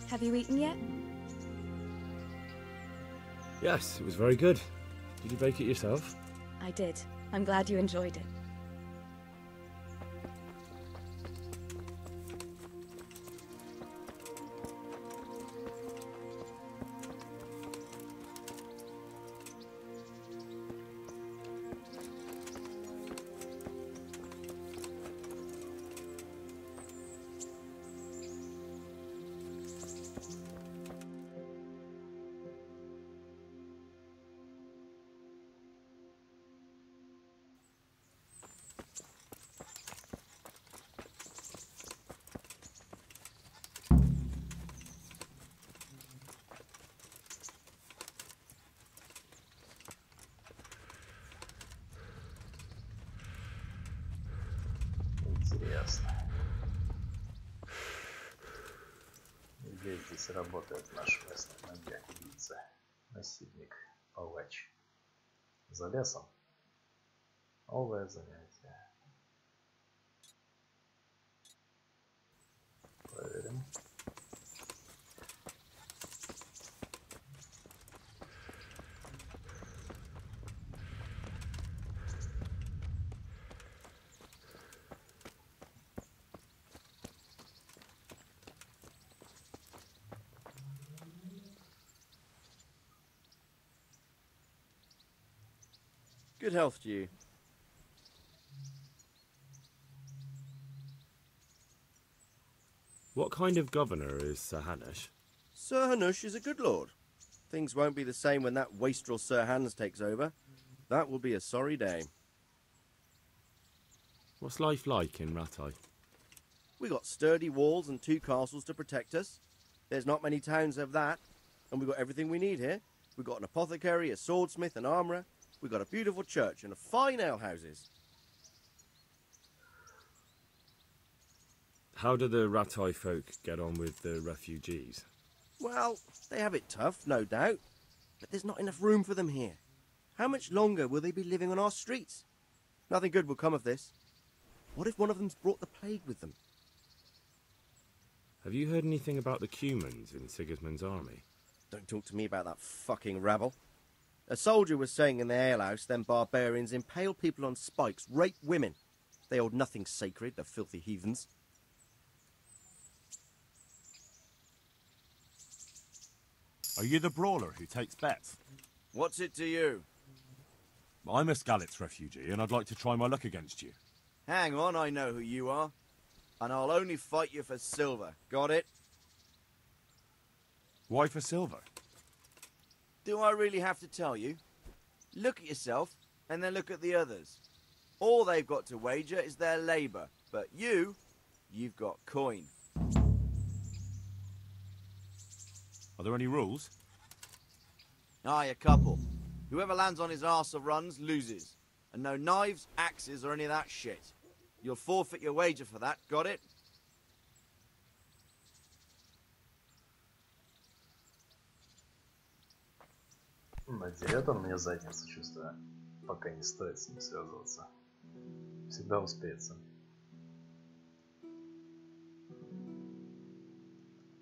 Have you eaten yet? Yes, it was very good. Did you bake it yourself? I did. I'm glad you enjoyed it. Интересно. Где здесь работает наш местный маньяк-убийца? Насильник, палач. За лесом. Новое занятие. Проверим. Good health to you. What kind of governor is Sir Hanush? Sir Hanush is a good lord. Things won't be the same when that wastrel Sir Hans takes over. That will be a sorry day. What's life like in Rattay? We got sturdy walls and 2 castles to protect us. There's not many towns have that. And we got everything we need here. We got an apothecary, a swordsmith, an armourer. We got a beautiful church and a fine alehouses. How do the Rattay folk get on with the refugees? Well, they have it tough, no doubt. But there's not enough room for them here. How much longer will they be living on our streets? Nothing good will come of this. What if one of them's brought the plague with them? Have you heard anything about the Cumans in Sigismund's army? Don't talk to me about that fucking rabble. A soldier was saying in the alehouse them barbarians impale people on spikes, rape women. They hold nothing sacred, the filthy heathens. Are you the brawler who takes bets? What's it to you? I'm a Skalitz refugee, and I'd like to try my luck against you. Hang on, I know who you are. And I'll only fight you for silver. Got it? Why for silver? Do I really have to tell you? Look at yourself, and then look at the others. All they've got to wager is their labour. But you've got coin. Are there any rules? Aye, a couple. Whoever lands on his arse or runs, loses. And no knives, axes, or any of that shit. You'll forfeit your wager for that, got it? Надерет он мне задницу, чувствую. Пока не стоит с ним связываться. Всегда успеется.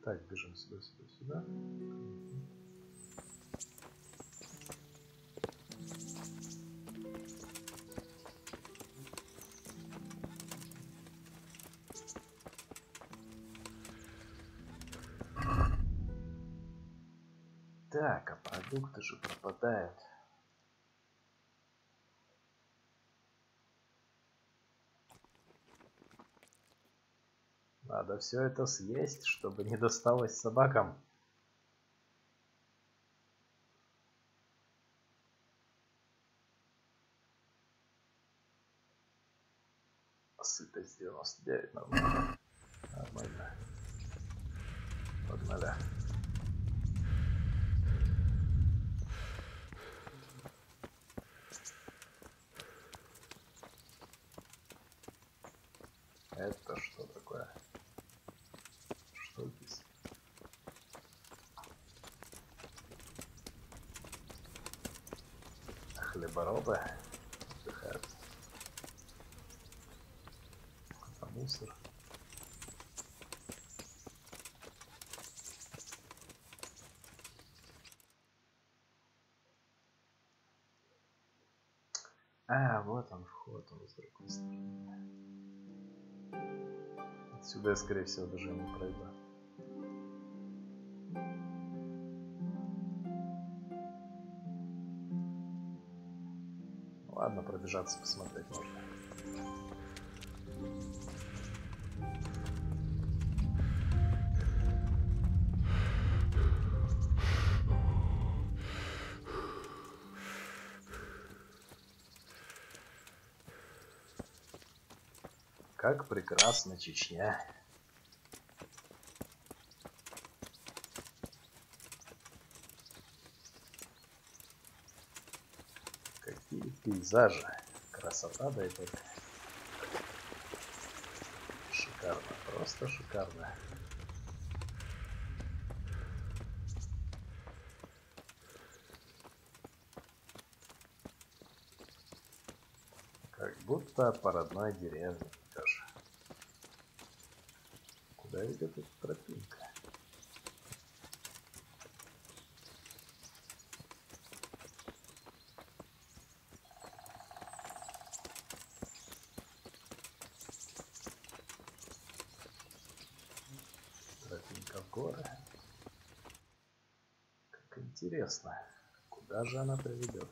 Так, бежим сюда, сюда, сюда. Так, а продукты же пропадают. Надо все это съесть, чтобы не досталось собакам. Сытость 99, нормально. Нормально. Погнали. Это что такое? Что здесь? Хлебороды отдыхают. Это мусор. А, вот он вход, он с другой стороны. Отсюда я, скорее всего, даже не пройду. Ладно, пробежаться, посмотреть можно. Как прекрасна Чечня. Какие пейзажи. Красота, да и только. Шикарно, просто шикарно. Как будто по родной деревне идешь. Куда ведет эта тропинка? Тропинка в горы. Как интересно. Куда же она приведет?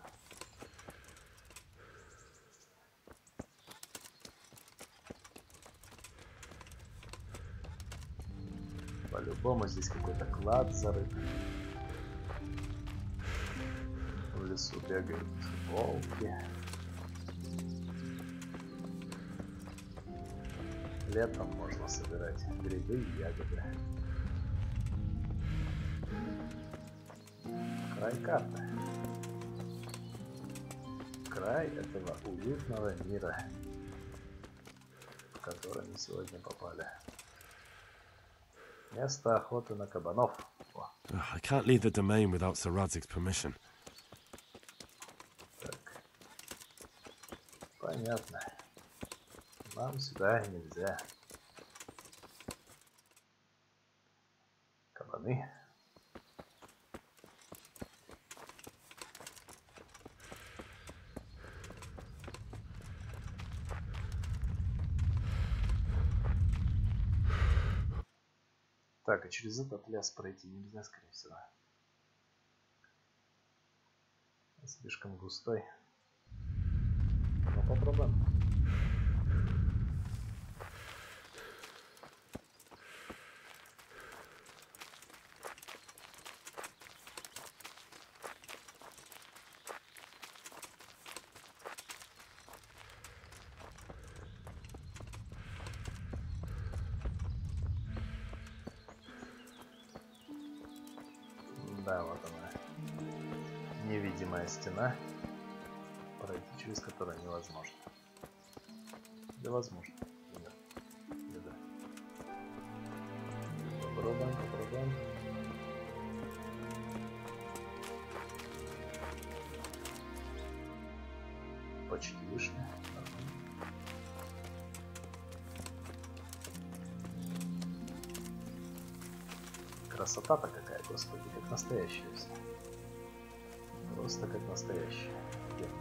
По-моему, здесь какой-то клад зарыт. В лесу бегают волки. Летом можно собирать грибы и ягоды. Край карты. Край этого уютного мира, в который мы сегодня попали. Место охоты на кабанов. О. I can't leave the domain without Sir Radzig's permission. Так. Понятно. Нам сюда нельзя. Кабаны. Так, а через этот лес пройти нельзя, скорее всего. Слишком густой. Ну, попробуем. Да, вот она. Невидимая стена, пройти через которую невозможно. Да, возможно. Нет. Да. Попробуем, попробуем. Почти вышли. Красота-то какая, господи, как настоящая все. Просто как настоящая. Верно.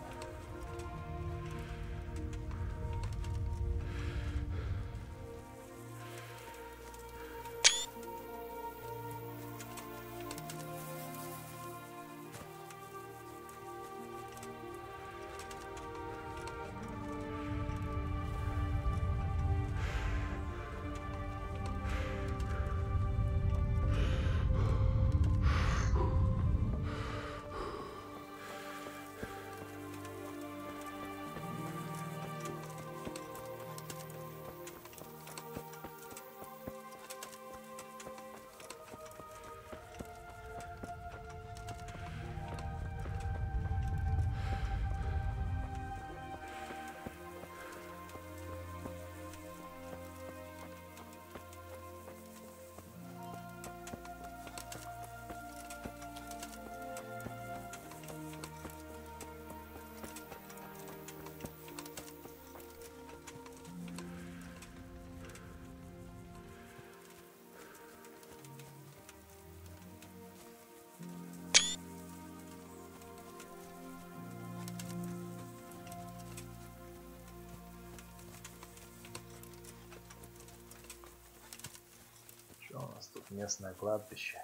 Что у нас тут? Местное кладбище.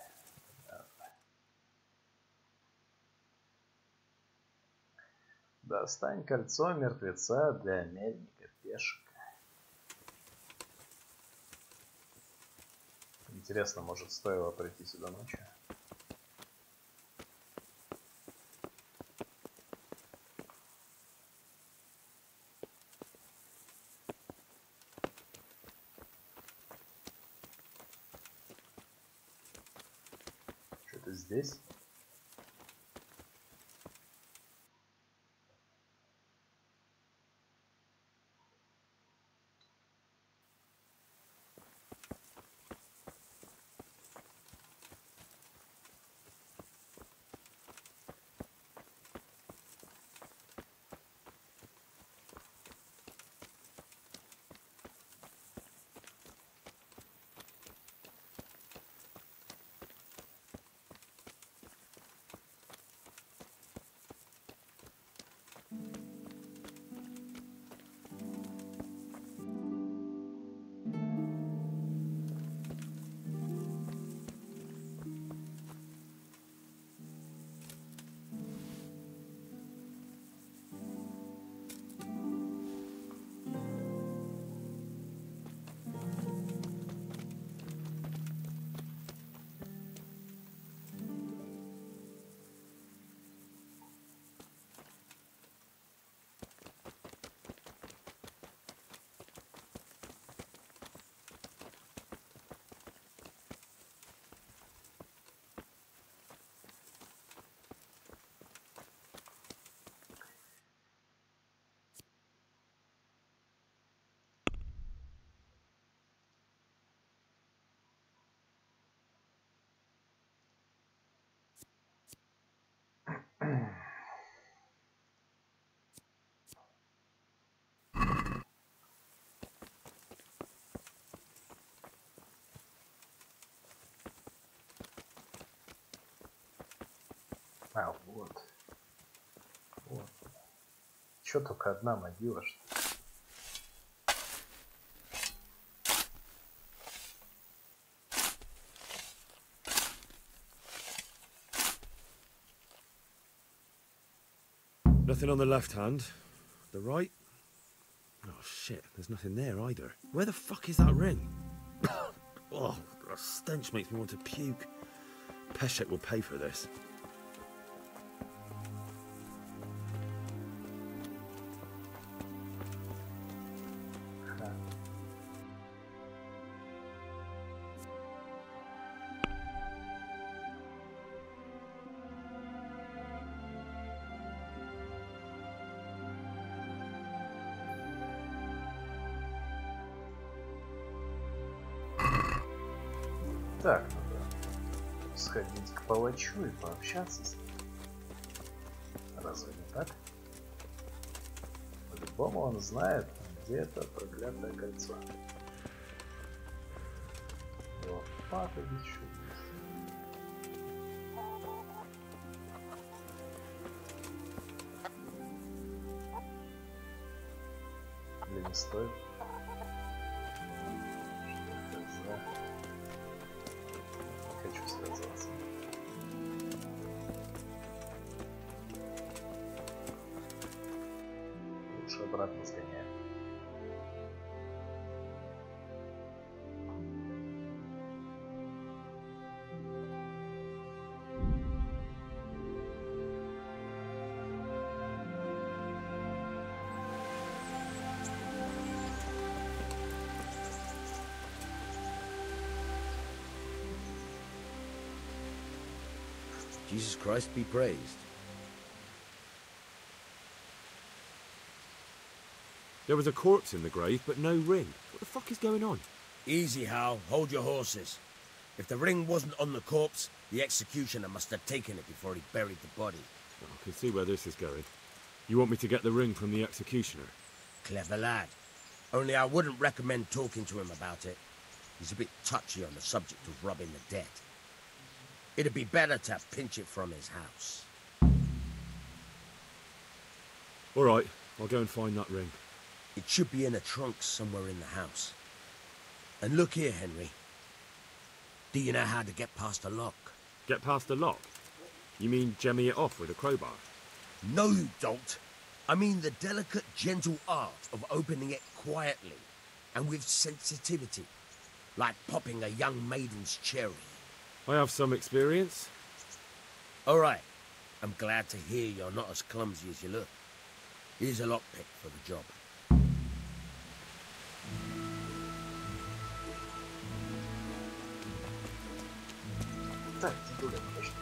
Достань кольцо мертвеца для мельника пешка. Интересно, может, стоило прийти сюда ночью? Что-то здесь? А, вот. Вот. Чё только одна могила, что ли? Nothing on the left hand. The right? Oh shit, there's nothing there either. Where the fuck is that ring? Oh, the stench makes me want to puke. Peshek will pay for this. Так, надо сходить к палачу и пообщаться с ним. Разве не так? По-любому он знает, где это проклятое кольцо. Его папа еще есть. Или не стоит? Что это за... Хочу связаться. Лучше обратно сгоняю. Jesus Christ be praised. There was a corpse in the grave, but no ring. What the fuck is going on? Easy, Hal. Hold your horses. If the ring wasn't on the corpse, the executioner must have taken it before he buried the body. Well, I can see where this is going. You want me to get the ring from the executioner? Clever lad. Only I wouldn't recommend talking to him about it. He's a bit touchy on the subject of robbing the dead. It'd be better to pinch it from his house. All right, I'll go and find that ring. It should be in a trunk somewhere in the house. And look here, Henry. Do you know how to get past a lock? Get past the lock? You mean jemmy it off with a crowbar? No, you don't. I mean the delicate, gentle art of opening it quietly and with sensitivity, like popping a young maiden's cherry. I have some experience. All right. I'm glad to hear you're not as clumsy as you look. Here's a lockpick for the job. Так, туда точно.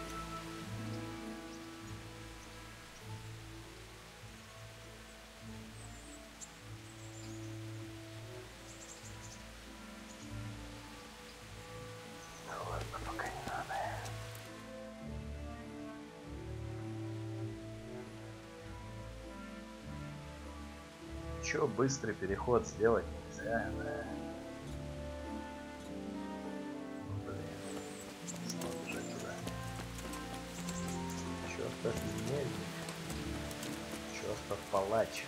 Ну ладно, пока не надо. Чё, быстрый переход сделать нельзя, да? Чёртов мельник, чёртов палач.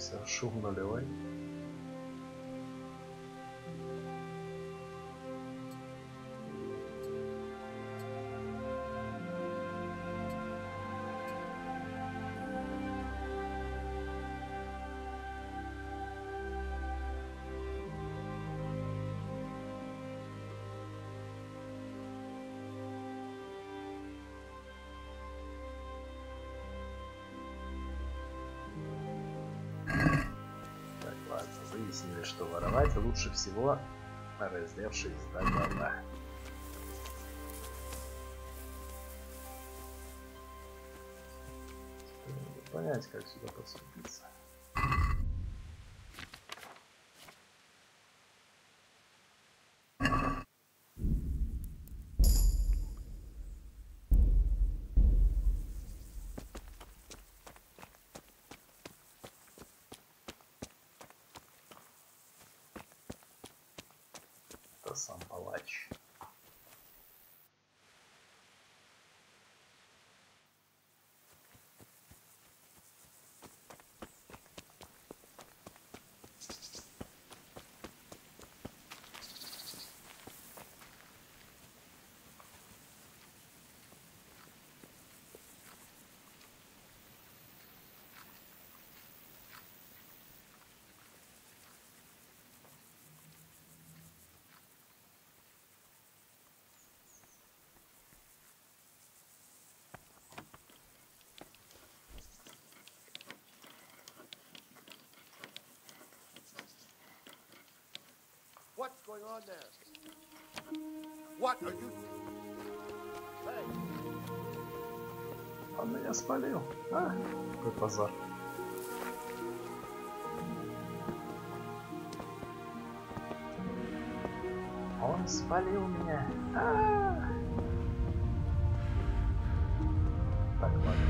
Все, шум нулевой. Выяснили, что воровать лучше всего, раздевшись до гола. Теперь надо понять, как сюда подступиться. Сам палач. What's going on there? What are you... Hey. Он меня спалил. А, какой позор. Он спалил меня. Так, ладно.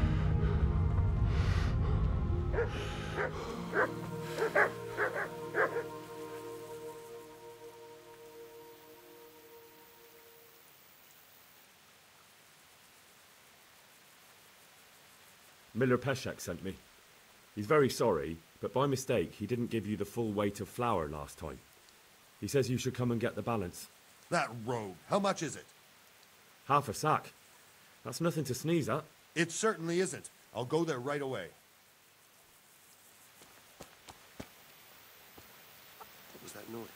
Miller Peshek sent me. He's very sorry, but by mistake he didn't give you the full weight of flour last time. He says you should come and get the balance. That rogue. How much is it? Half a sack. That's nothing to sneeze at. It certainly isn't. I'll go there right away. What was that noise?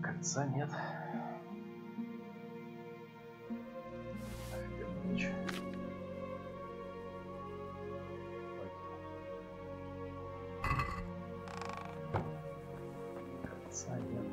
Кольца нет. Офигенно, ничего. Кольца нет.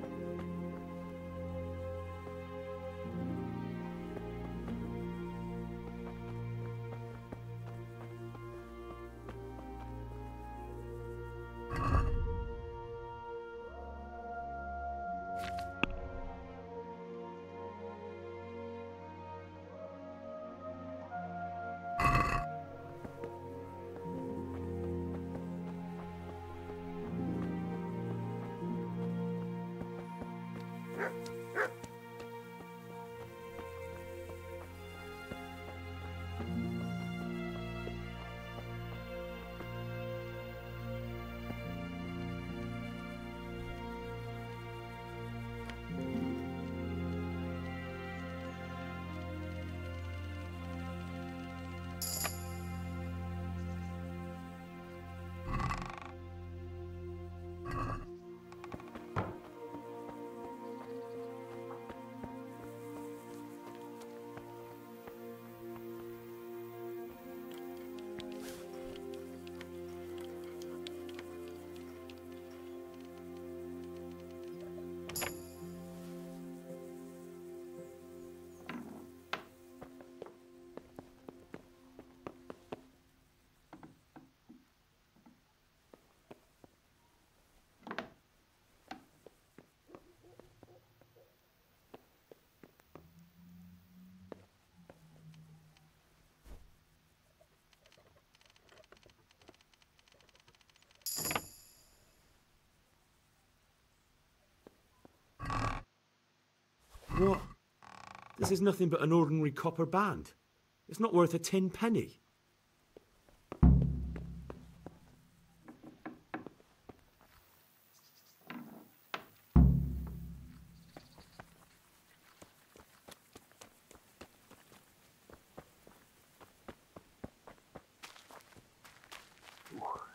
This is nothing but an ordinary copper band. It's not worth a 10 penny.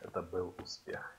Это был успех.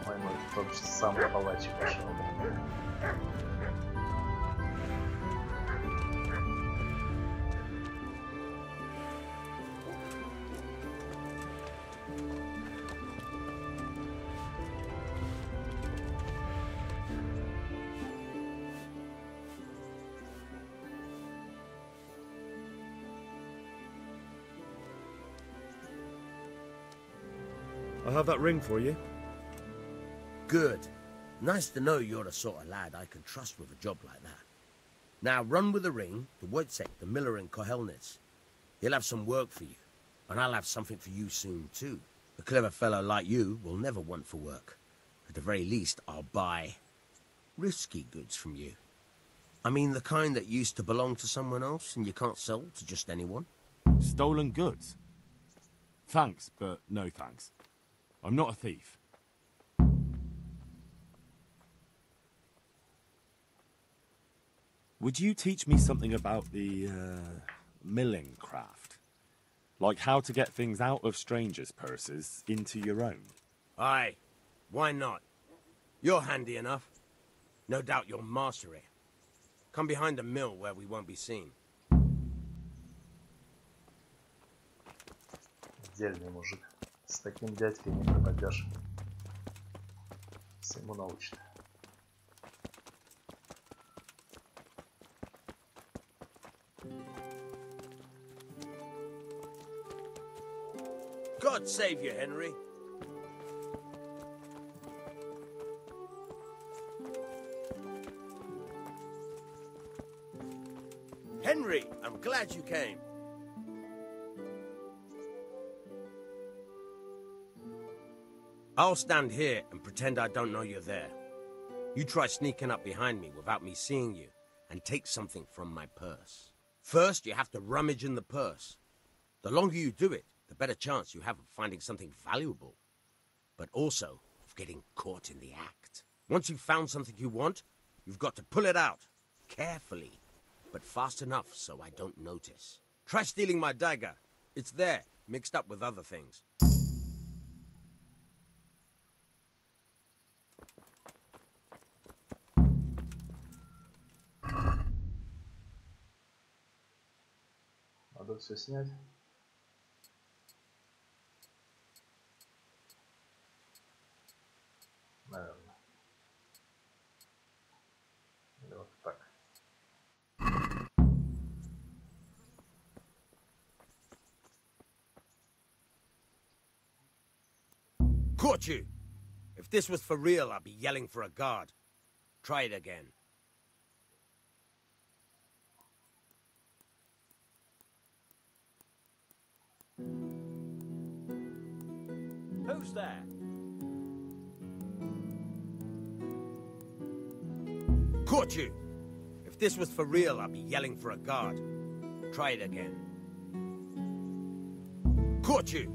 По-моему, это тот же самый палач пошел. I have that ring for you. Good. Nice to know you're the sort of lad I can trust with a job like that. Now run with the ring to Wojciech, the miller in Kohelnitz. He'll have some work for you, and I'll have something for you soon too. A clever fellow like you will never want for work. At the very least, I'll buy risky goods from you. I mean the kind that used to belong to someone else and you can't sell to just anyone. Stolen goods? Thanks, but no thanks. I'm not a thief. Would you teach me something about the, milling craft? Like how to get things out of strangers' purses into your own? Aye, why not? You're handy enough. No doubt you'll master it. Come behind the mill where we won't be seen. Дельный мужик. С таким дядькой не пропадешь. Всему научит. God save you, Henry. Henry, I'm glad you came. I'll stand here and pretend I don't know you're there. You try sneaking up behind me without me seeing you and take something from my purse. First, you have to rummage in the purse. The longer you do it, the better chance you have of finding something valuable, but also of getting caught in the act. Once you've found something you want, you've got to pull it out, carefully, but fast enough so I don't notice. Try stealing my dagger. It's there, mixed up with other things. Надо все снять. Наверное. Или вот так. Caught you! If this was for real, I'd be yelling for a guard. Try it again. Who's there? Caught you! If this was for real, I'd be yelling for a guard. Try it again. Caught you!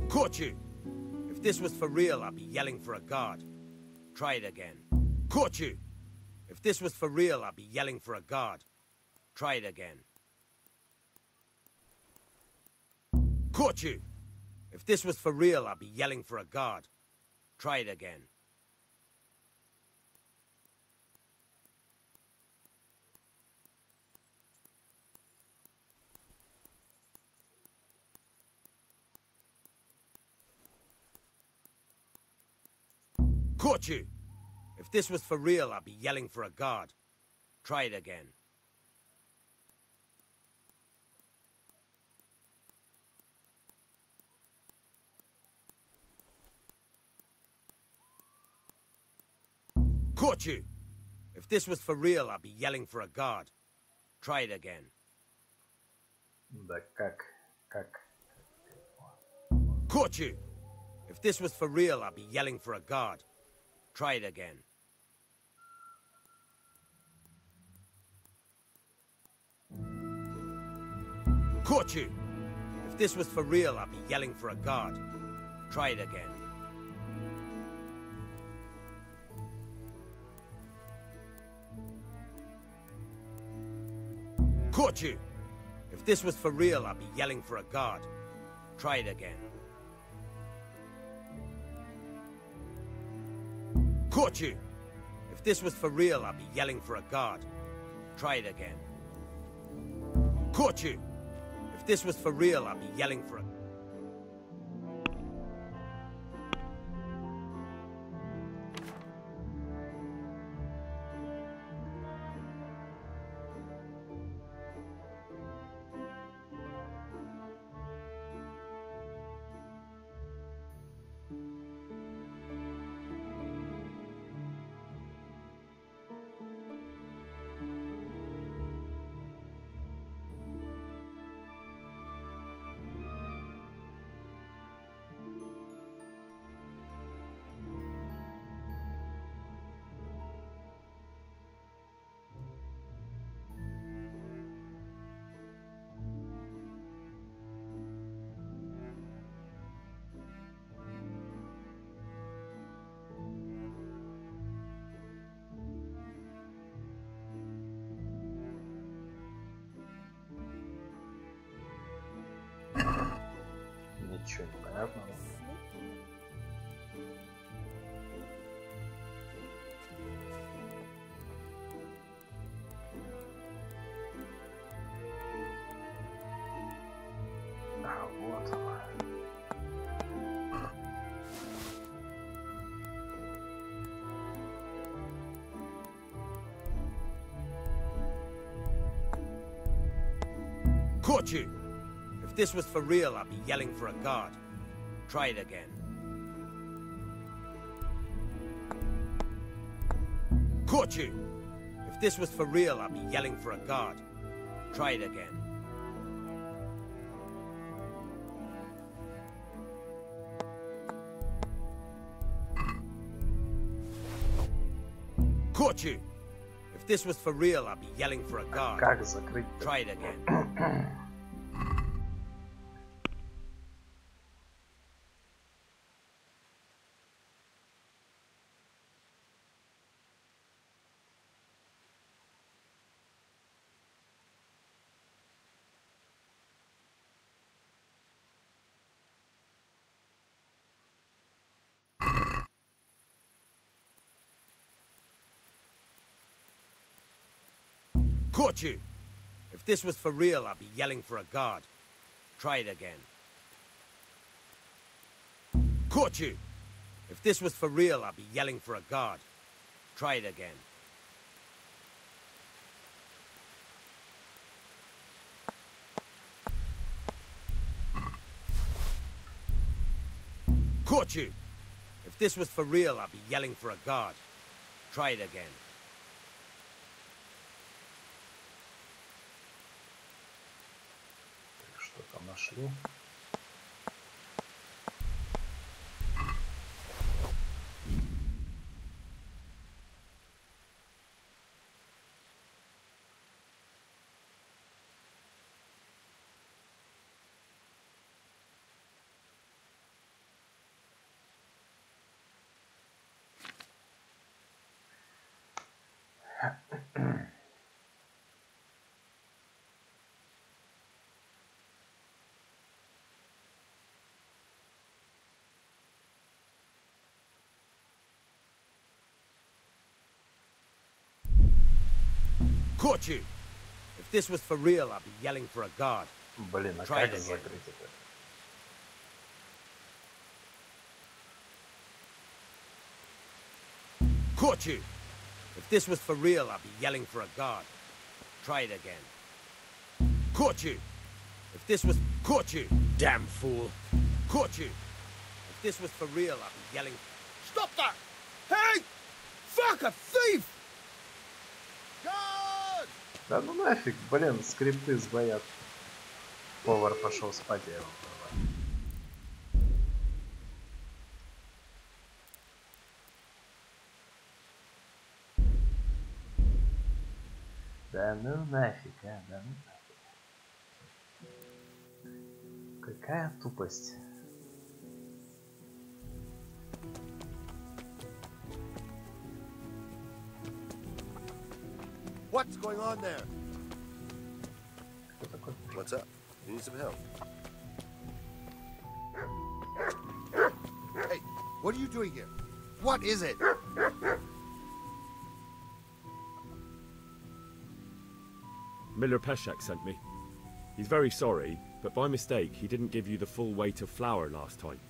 Caught you! If this was for real, I'd be yelling for a guard. Try it again. Caught you! If this was for real, I'd be yelling for a guard. Try it again. Caught you! If this was for real, I'd be yelling for a guard. Try it again. Caught you! If this was for real, I'd be yelling for a guard. Try it again. Caught you! If this was for real, I'd be yelling for a guard. Try it again. Да как? Caught you! If this was for real, I'd be yelling for a guard. Try it again. Caught you! If this was for real, I'd be yelling for a guard. Try it again. Caught you! If this was for real, I'd be yelling for a guard. Try it again. Caught you! If this was for real, I'd be yelling for a guard. Try it again. Caught you! If this was for real, I'd be yelling for a... Ничего не понятно. А, вот она. Caught you! If this was for real, I'd be yelling for a guard. Try it again. Caught you! If this was for real, I'd be yelling for a guard. Try it again. Caught you! If this was for real, I'd be yelling for a guard. Как закрыть? Try it again. Caught you! If this was for real, I'd be yelling for a guard. Try it again. Caught you! If this was for real, I'd be yelling for a guard. Try it again. Caught you! If this was for real, I'd be yelling for a guard. Try it again. Что там нашли? Caught you! If this was for real, I'd be yelling for a guard. Блин, а Try как it again. закрыть это? Caught you! If this was for real, I'd be yelling for a guard. Try it again. Caught you! If this was... Caught you! Damn fool! Caught you! If this was for real, I'd be yelling... Stop that! Hey! Fuck, a thief! God! Да ну нафиг, блин, скрипты сбоят. Повар пошел спать, я его понимаю. Да ну нафиг, а, да ну нафиг. Какая тупость. What's going on there? What's up? You need some help? Hey, what are you doing here? What is it? Miller Peshek sent me. He's very sorry, but by mistake he didn't give you the full weight of flour last time.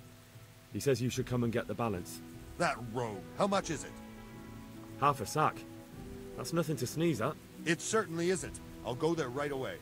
He says you should come and get the balance. That rogue. How much is it? Half a sack. That's nothing to sneeze at. It certainly isn't. I'll go there right away.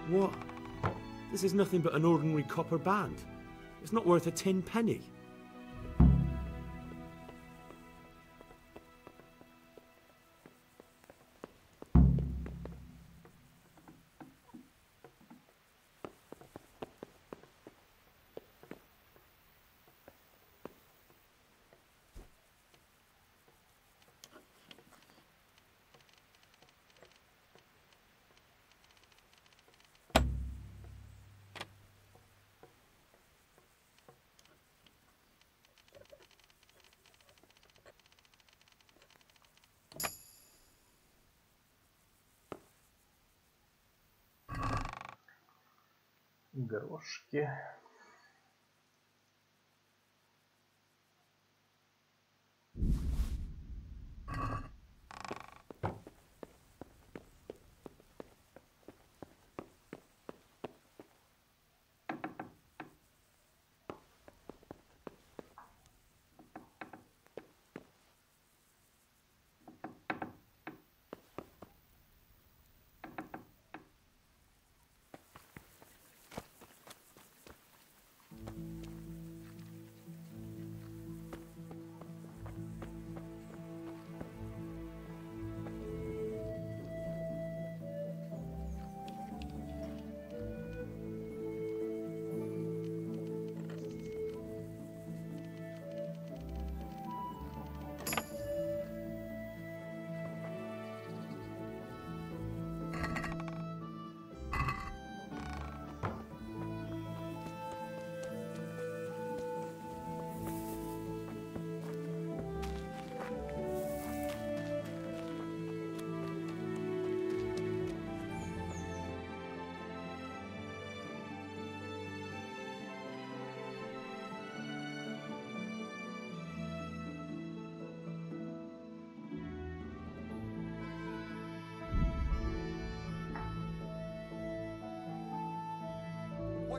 What? This is nothing but an ordinary copper band. It's not worth a tin penny. Горошки.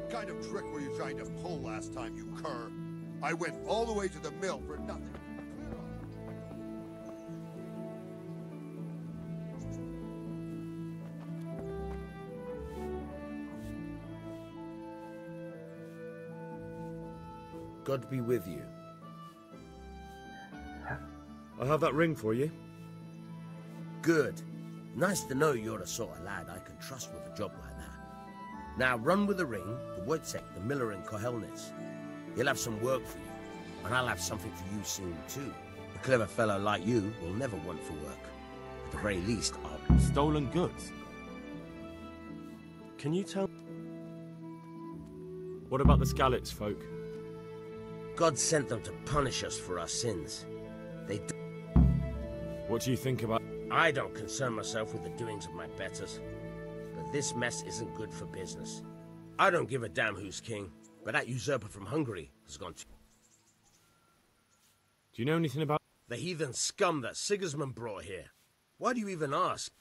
What kind of trick were you trying to pull last time, you cur? I went all the way to the mill for nothing. God be with you. I have that ring for you. Good. Nice to know you're the sort of lad I can trust with a job like that. Now run with the ring to Wojciech, the miller in Kohelnitz. He'll have some work for you, and I'll have something for you soon too. A clever fellow like you will never want for work. At the very least, I'll... Stolen goods? Can you tell... What about the Skalitz folk? God sent them to punish us for our sins. They do... What do you think about... I don't concern myself with the doings of my betters. But this mess isn't good for business. I don't give a damn who's king, but that usurper from Hungary has gone to... Do you know anything about... The heathen scum that Sigismund brought here? Why do you even ask?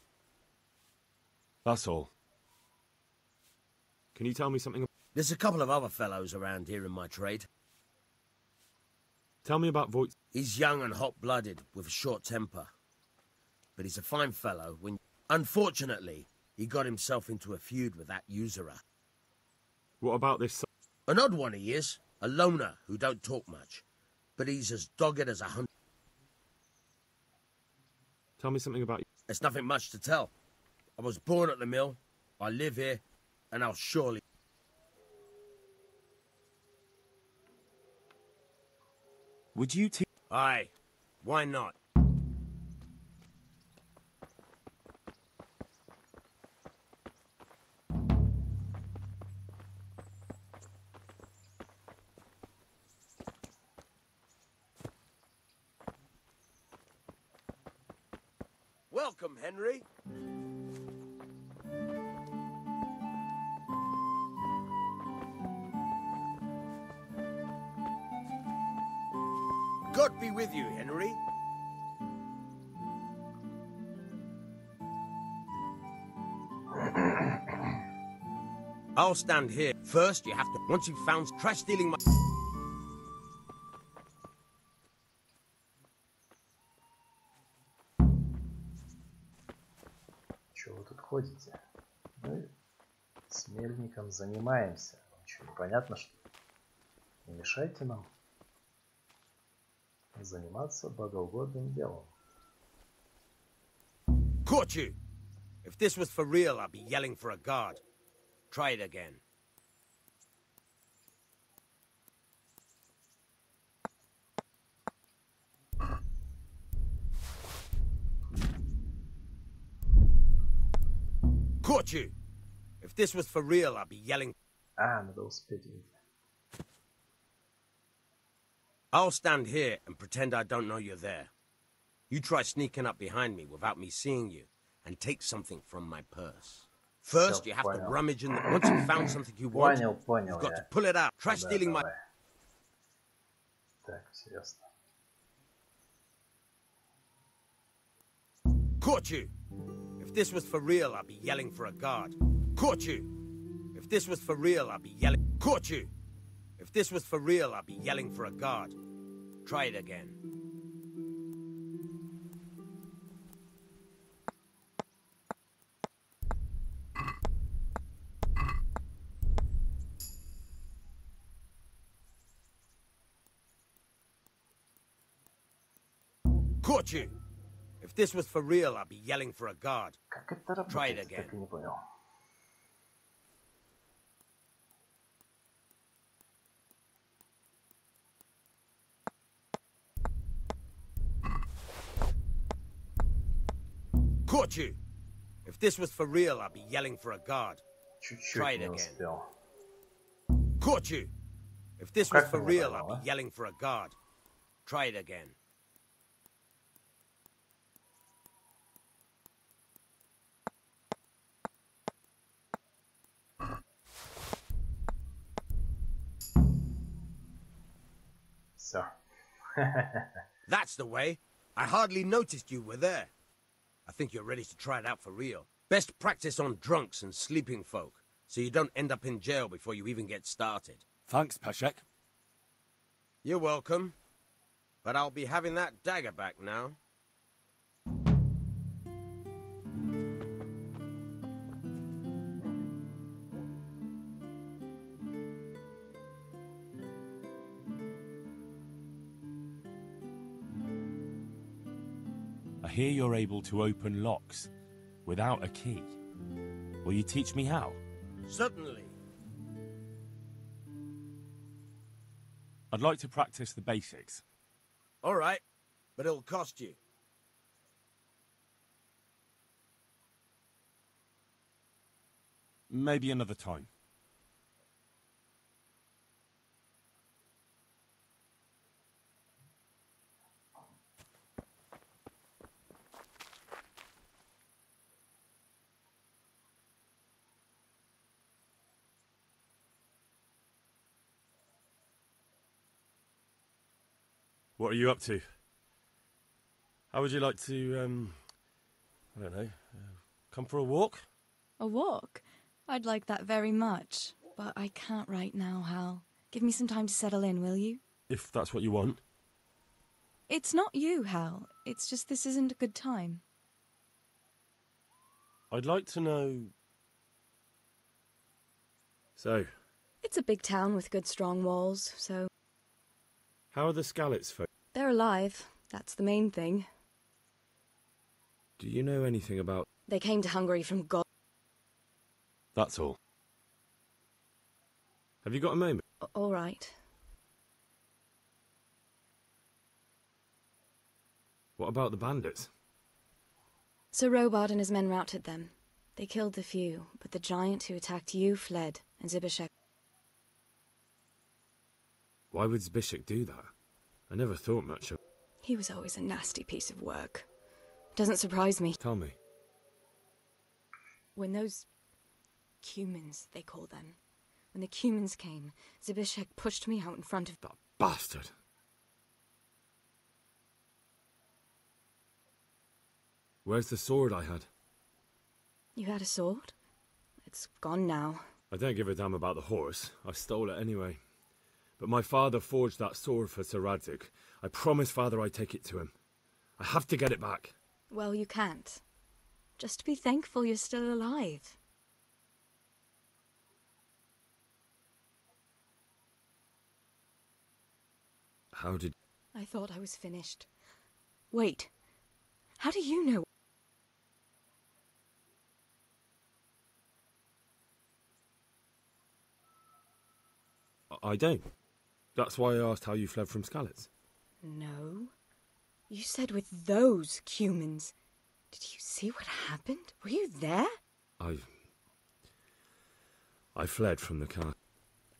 That's all. Can you tell me something... There's a couple of other fellows around here in my trade. Tell me about Voigt. He's young and hot-blooded, with a short temper. But he's a fine fellow when... Unfortunately, he got himself into a feud with that usurer. What about this... An odd one he is. A loner who don't talk much. But he's as dogged as a hunter. Tell me something about... There's nothing much to tell. I was born at the mill. I live here. And I'll surely... Would you... Aye. Why not? Welcome, Henry. God be with you, Henry. I'll stand here. First, you have to... Once you've found... Try stealing my... Чего вы тут ходите? Мы с мельником занимаемся. Вам что, непонятно, что ли? Не мешайте нам заниматься богоугодным делом. Caught you! If this was for real, I'd be yelling for a guard. Try it again. Caught you! If this was for real, I'd be yelling... Надо успеть. I'll stand here and pretend I don't know you're there. You try sneaking up behind me without me seeing you and take something from my purse. First, you have to rummage in the... Once you've found something you want, you've got to pull it out. Try stealing my... Так, серьезно. Caught you! If this was for real, I'd be yelling for a guard. Caught you! If this was for real, I'd be yelling... Caught you! If this was for real, I'd be yelling for a guard. Try it again. Caught you! If this was for real, I'd be yelling for a guard. Try it again. Caught you! If this was for real, I'd be yelling for a guard. Try it again. Caught you! If this was for real, I'd be yelling for a guard. Try it again. So. That's the way. I hardly noticed you were there. I think you're ready to try it out for real. Best practice on drunks and sleeping folk. so you don't end up in jail before you even get started. Thanks, Peshek. You're welcome. But I'll be having that dagger back now. I hear you're able to open locks without a key. Will you teach me how? Certainly. I'd like to practice the basics. All right, but it'll cost you. Maybe another time. What are you up to? How would you like to, I don't know, come for a walk? A walk? I'd like that very much. But I can't right now, Hal. Give me some time to settle in, will you? If that's what you want. It's not you, Hal. It's just this isn't a good time. I'd like to know... So... It's a big town with good strong walls, so... How are the Skalitz folk? They're alive. That's the main thing. Do you know anything about... They came to Hungary from God. That's all. Have you got a moment? All right. What about the bandits? Sir Robard and his men routed them. They killed the few, but the giant who attacked you fled, and Zbyszek... Why would Zbyszek do that? I never thought much of... He was always a nasty piece of work. Doesn't surprise me. Tell me. When those... Cumins, they call them. When the Cumins came, Zbyszek pushed me out in front of... That bastard! Where's the sword I had? You had a sword? It's gone now. I don't give a damn about the horse. I stole it anyway. But my father forged that sword for Sir Radzig. I promised father I'd take it to him. I have to get it back. Well, you can't. Just be thankful you're still alive. How did... I thought I was finished. Wait. How do you know? I don't. That's why I asked how you fled from Skalitz. No. You said with those Cumins. Did you see what happened? Were you there? I fled from the car.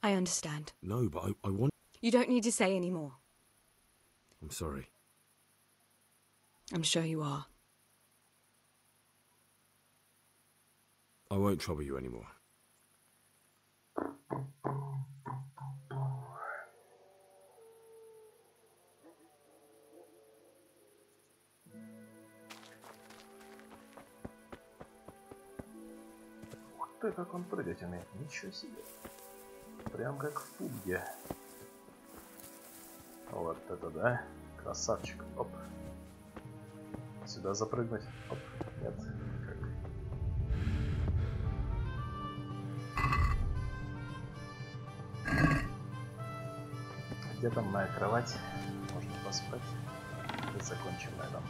I understand. No, but I want... You don't need to say any more. I'm sorry. I'm sure you are. I won't trouble you anymore. Ух ты, как он прыгать умеет. Ничего себе. Прям как в пубге. Вот это да. Красавчик. Оп. Сюда запрыгнуть. Оп. Нет. Как? Где там моя кровать? Можно поспать. И закончим на этом.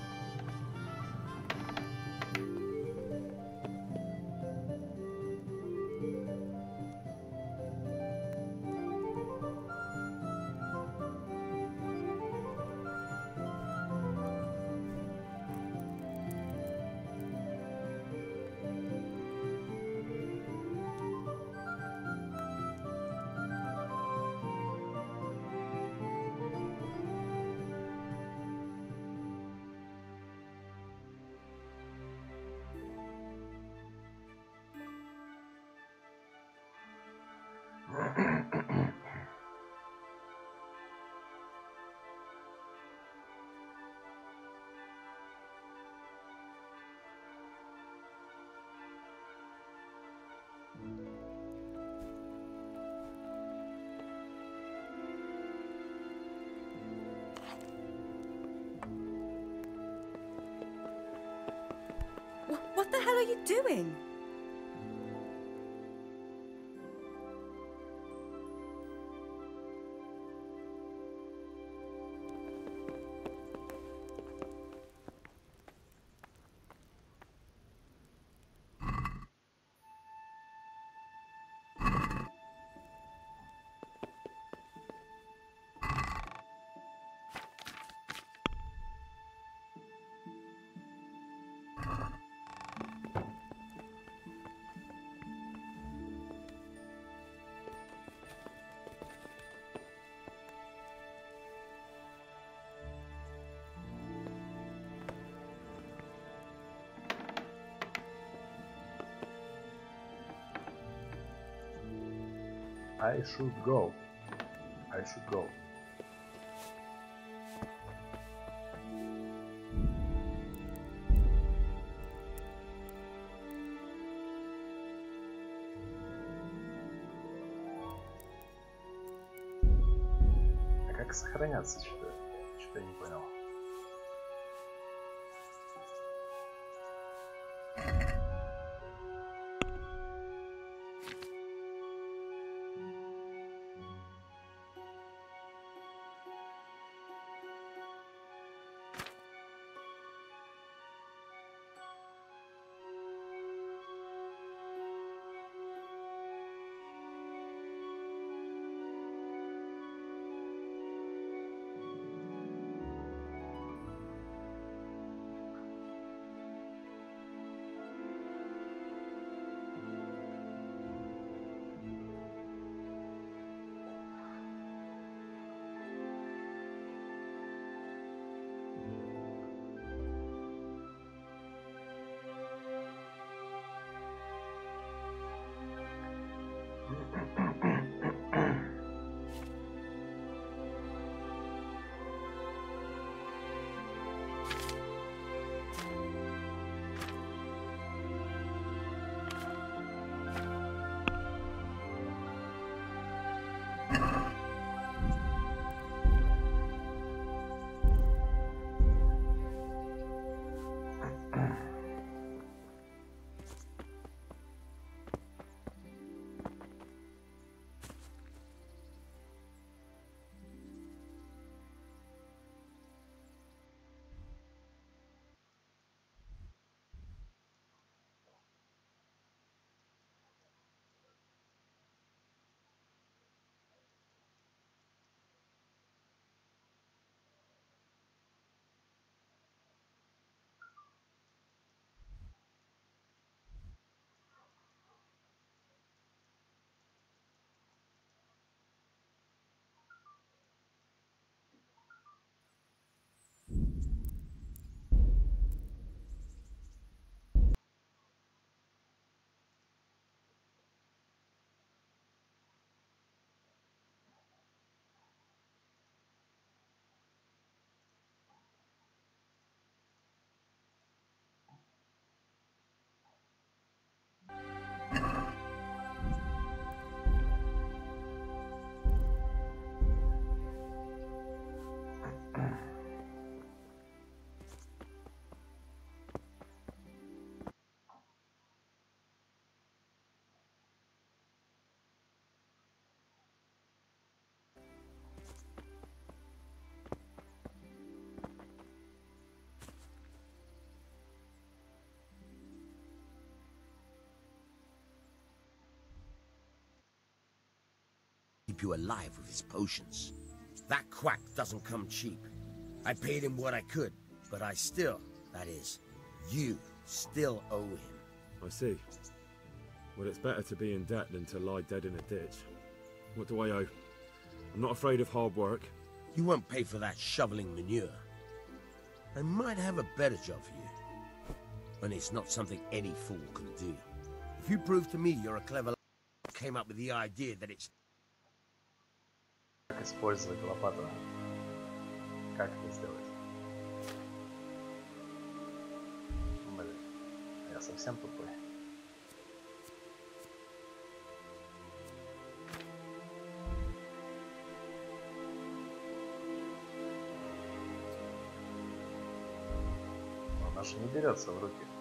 hell are you doing? I should go. I should go. А как сохраняться, что-то я не понял. Keep you alive with his potions. That quack doesn't come cheap. I paid him what I could, but I still, that is, you still owe him. I see. Well, it's better to be in debt than to lie dead in a ditch. What do I owe? I'm not afraid of hard work. You won't pay for that shoveling manure. I might have a better job for you. And it's not something any fool can do. If you prove to me you're a clever came up with the idea that it's... Как использовать лопату? Как это сделать? Блин, я совсем тупой. Она же не берется в руки.